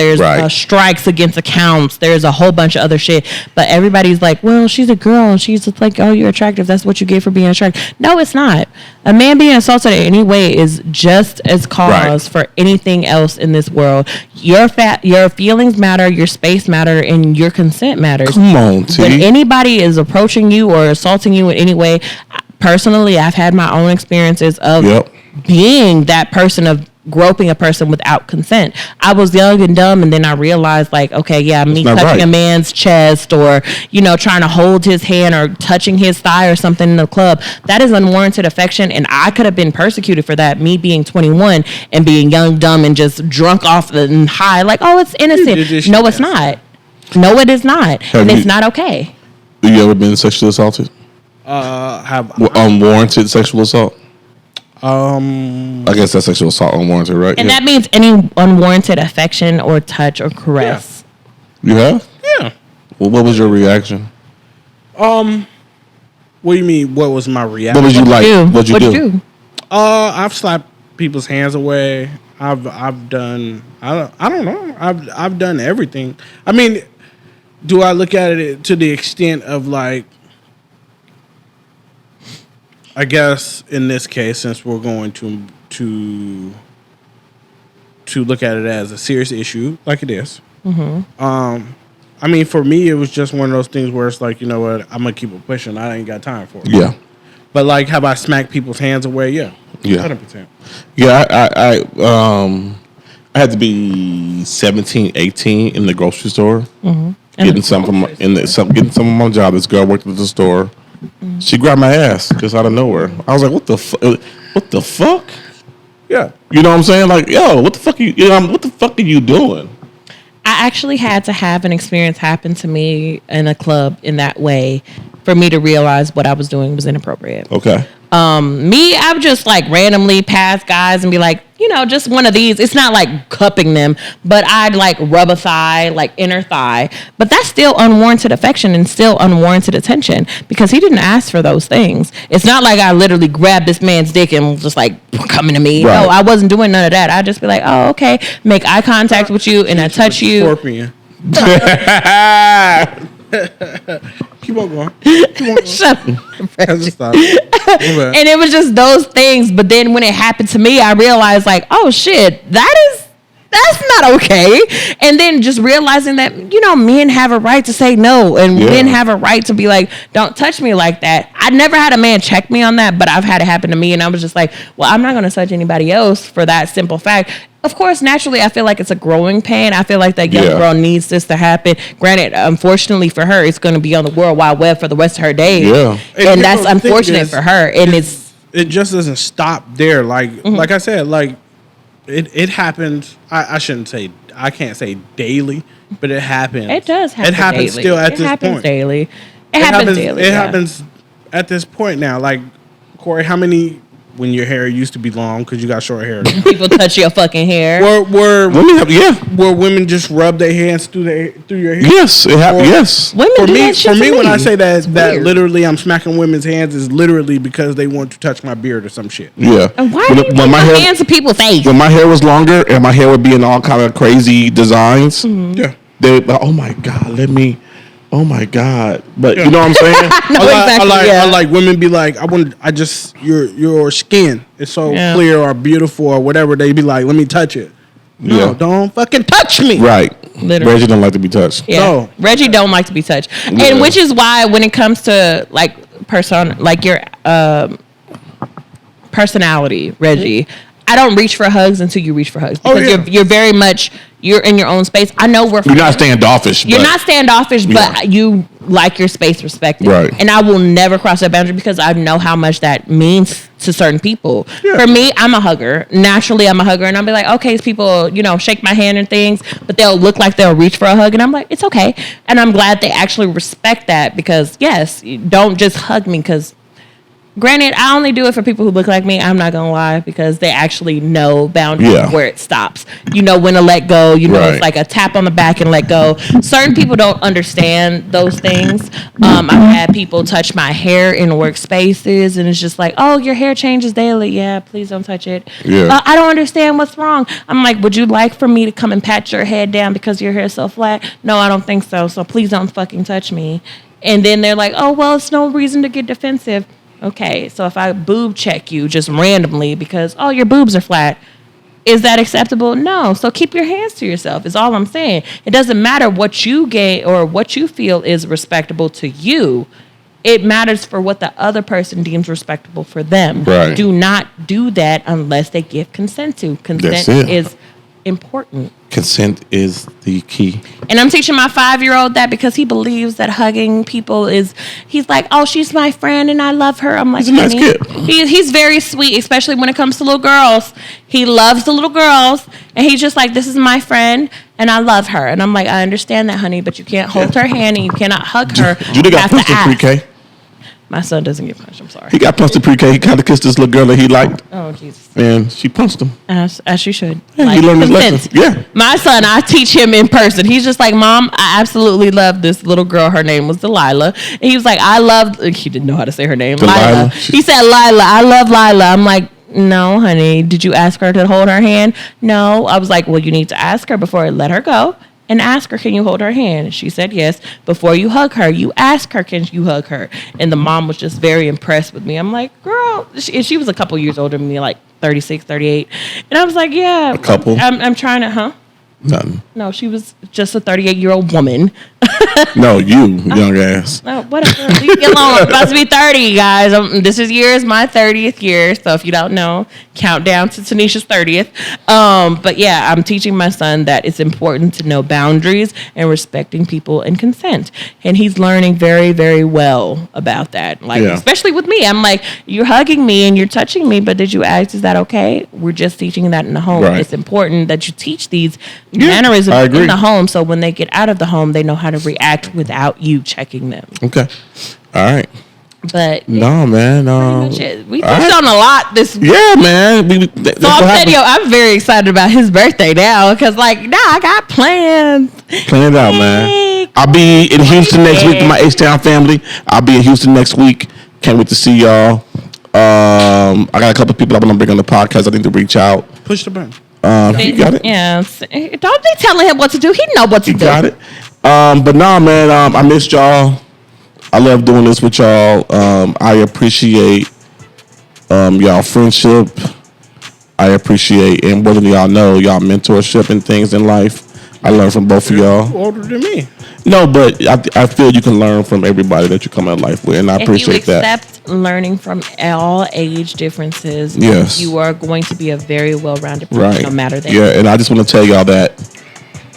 strikes against accounts. There's a whole bunch of other shit. But everybody's like, well, she's a girl. And she's just like, oh, you're attractive. That's what you get for being attractive. No, it's not. A man being assaulted in any way is just as cause for anything else in this world. Your feelings matter, your space matter, and your consent matters.
Come on, T.
When anybody is approaching you or assaulting you in any way, personally, I've had my own experiences of being that person, of groping a person without consent. I was young and dumb, and then I realized, like, okay, yeah, me touching a man's chest or, you know, trying to hold his hand or touching his thigh or something in the club, that is unwarranted affection, and I could have been persecuted for that, me being 21 and being young, dumb, and just drunk off and high, like, oh, it's innocent. No, it's not. No, it is not. And it's not okay.
Have you ever been sexually assaulted? Unwarranted sexual assault? I guess that's sexual assault, unwarranted, right?
And that means any unwarranted affection or touch or caress.
Yeah. You have?
Yeah.
Well, what was your reaction?
What do you mean? What was my reaction?
What was you like? What'd you do?
I've slapped people's hands away. I've done. I don't know. I've done everything. I mean, do I look at it to the extent of like? I guess in this case, since we're going to look at it as a serious issue, like it is. I mean, for me, it was just one of those things where it's like, you know what, I'm gonna keep it pushing. I ain't got time for it.
Yeah.
But like, have I smacked people's hands away? Yeah. 100%.
Yeah. I had to be 17, 18 in the grocery store, getting some from of my job. This girl worked at the store. She grabbed my ass just out of nowhere. I was like, "What the fuck?" Yeah, you know what I'm saying? Like, yo, what the fuck what the fuck are you doing?
I actually had to have an experience happen to me in a club in that way for me to realize what I was doing was inappropriate.
Okay.
I would just like randomly pass guys and be like, you know, just one of these. It's not like cupping them, but I'd like rub a thigh, like inner thigh. But that's still unwarranted affection and still unwarranted attention because he didn't ask for those things. It's not like I literally grabbed this man's dick and was just like coming to me. Right. No, I wasn't doing none of that. I'd just be like, oh, okay, make eye contact with you and I touch you.
Scorpion. Keep on going.
Shut up. And it was just those things. But then when it happened to me, I realized like, oh shit, that's not okay. And then just realizing that, you know, men have a right to say no. And men have a right to be like, don't touch me like that. I never had a man check me on that, but I've had it happen to me. And I was just like, well, I'm not going to touch anybody else for that simple fact. Of course, naturally, I feel like it's a growing pain. I feel like that young girl needs this to happen. Granted, unfortunately for her, it's going to be on the World Wide Web for the rest of her days. Yeah. And that's unfortunate for her. And it's
doesn't stop there. Like like I said, like it happens. I shouldn't say. I can't say daily, but it happens.
It does happen.
It happens
daily.
still at
it
this
happens
point.
Daily. It happens daily.
It happens at this point now. Like Korey, how many when your hair used to be long because you got short hair?
People touch your fucking hair.
Were
women
were women just rub their hands through your hair?
Yes, it happens. Yes.
Women
For
do
me,
that shit
for me, when I say that
weird.
literally I'm smacking women's hands is literally because they want to touch my beard or some shit.
Yeah.
And why do you put my hands in people's face?
When my hair was longer and my hair would be in all kind of crazy designs,
Yeah.
they would be like, oh my God, oh my God. But you know what I'm saying?
I like women be like, I just your skin is so clear or beautiful or whatever. They be like, let me touch it. No, don't fucking touch me.
Right.
Literally.
Reggie don't like to be touched.
Yeah.
No.
Reggie don't like to be touched.
Yeah.
And which is why when it comes to like your personality, Reggie, I don't reach for hugs until you reach for hugs. Because you're very much you're in your own space. I know we're friends.
You're not standoffish.
You're not standoffish, but you like your space respected.
Right.
And I will never cross that boundary because I know how much that means to certain people. Yeah. For me, I'm a hugger. Naturally, I'm a hugger. And I'll be like, okay, people, shake my hand and things, but they'll look like they'll reach for a hug. And I'm like, it's okay. And I'm glad they actually respect that because, yes, don't just hug me because granted, I only do it for people who look like me. I'm not going to lie because they actually know boundaries where it stops. You know when to let go. It's like a tap on the back and let go. Certain people don't understand those things. I've had people touch my hair in workspaces and it's just like, oh, your hair changes daily. Yeah, please don't touch it.
Yeah.
I don't understand what's wrong. I'm like, would you like for me to come and pat your head down because your hair is so flat? No, I don't think so. So please don't fucking touch me. And then they're like, oh, well, it's no reason to get defensive. Okay, so if I boob check you just randomly because, oh, your boobs are flat, is that acceptable? No. So keep your hands to yourself is all I'm saying. It doesn't matter what you get or what you feel is respectable to you. It matters for what the other person deems respectable for them.
Right.
Do not do that unless they give consent to. Consent is important.
Consent is the key.
And I'm teaching my 5-year-old that because he believes that hugging people he's like, oh, she's my friend and I love her. I'm like,
he's a nice kid.
He's very sweet, especially when it comes to little girls. He loves the little girls and he's just like, this is my friend and I love her. And I'm like, I understand that, honey, but you can't hold her hand and you cannot hug her.
Judy got punched in pre-K.
My son doesn't get punched. I'm sorry.
He got punched in pre-K. He kind of kissed this little girl that he liked.
Oh, Jesus.
And she punched him.
As you should.
Yeah, he learned his lesson. Yeah.
My son, I teach him in person. He's just like, Mom, I absolutely love this little girl. Her name was Delilah. And he was like, he didn't know how to say her name. Lila. He said, Lila. I love Lila. I'm like, no, honey. Did you ask her to hold her hand? No. I was like, well, you need to ask her before I let her go. And ask her, can you hold her hand? She said yes. Before you hug her, you ask her, can you hug her? And the mom was just very impressed with me. I'm like, girl. She was a couple years older than me, like 36, 38. And I was like, yeah.
A couple?
I'm trying to,
Nothing.
No, she was just a 38-year-old woman.
No, you, young ass.
No, whatever. Leave me alone. I'm about to be 30, guys. This is my 30th year. So if you don't know, count down to Tinesha's 30th. But yeah, I'm teaching my son that it's important to know boundaries and respecting people and consent. And he's learning very, very well about that. Especially with me. I'm like, you're hugging me and you're touching me, but did you ask, is that okay? We're just teaching that in the home. Right. It's important that you teach these mannerisms in the home so when they get out of the home, they know how to react without you checking them.
Okay. All right.
But
no, man.
We touched on a lot this week.
Yeah, man.
I'm very excited about his birthday now because, I got plans.
Plan it out, man. I'll be in Houston next week with my H-Town family. I'll be in Houston next week. Can't wait to see y'all. I got a couple of people I want to bring on the podcast. I need to reach out.
Push the button.
You got it?
Yeah. Don't be telling him what to do. He know what to do.
You got it? But nah, man, I missed y'all. I love doing this with y'all. I appreciate y'all friendship. I appreciate, and more than y'all know, y'all mentorship and things in life. I learn from both of y'all.
You're older than me.
No, but I feel you can learn from everybody that you come in life with, and I appreciate that.
If you accept learning from all age differences,
yes,
you are going to be a very well-rounded person, no matter that.
Yeah, and I just want to tell y'all that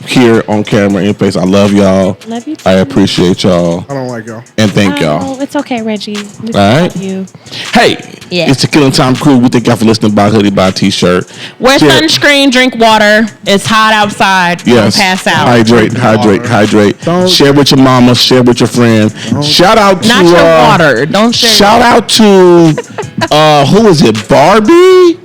here on camera, in face, I love y'all.
Love you too.
I appreciate y'all.
I don't like y'all.
And thank y'all.
Oh, it's okay, Reggie.
All right.
Love you.
Hey.
Yeah.
It's the Killing Tyme crew. We thank y'all for listening. Buy a hoodie, buy a t-shirt.
Wear
Share-
sunscreen, drink water. It's hot outside.
Yes.
Don't pass out.
Hydrate.
Don't-
Share with your mama. Share with your friend. Shout out to
Not your water. Don't share.
Shout out to who is it? Barbie?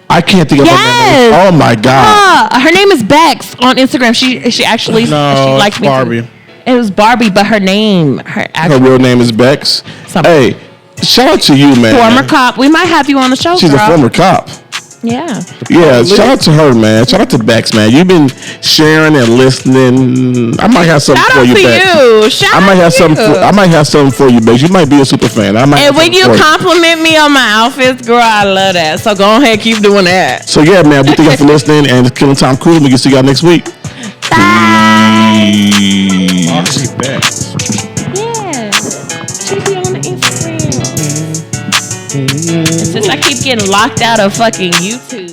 I can't think of her name.
Yes.
Oh my god.
Her name is Bex on Instagram. She actually she liked me.
Barbie.
Too. It was Barbie, but her name, her
Her
actual
real name is Bex.
Something.
Hey, shout out to you, man.
former cop. We might have you on the show.
She's
girl.
a former cop.
Yeah.
Yeah, shout out to her, man. Shout out to Bex, man. You've been sharing and listening. I might have something
Shout
for
out
you,
to
Bex.
you. Shout
I might
out
have
to
something.
you.
I might have something for you, Bex. You might be a super fan. I might.
And when you
have something for
compliment me on my outfits, girl, I love that. So go ahead, keep doing that.
So yeah, man. We thank y'all for listening, and it's Killing Tyme crew. We can see y'all next week.
Bye.
Peace.
Barbie Bex.
Yeah. She be on the Instagram. And since I keep getting locked out of fucking YouTube.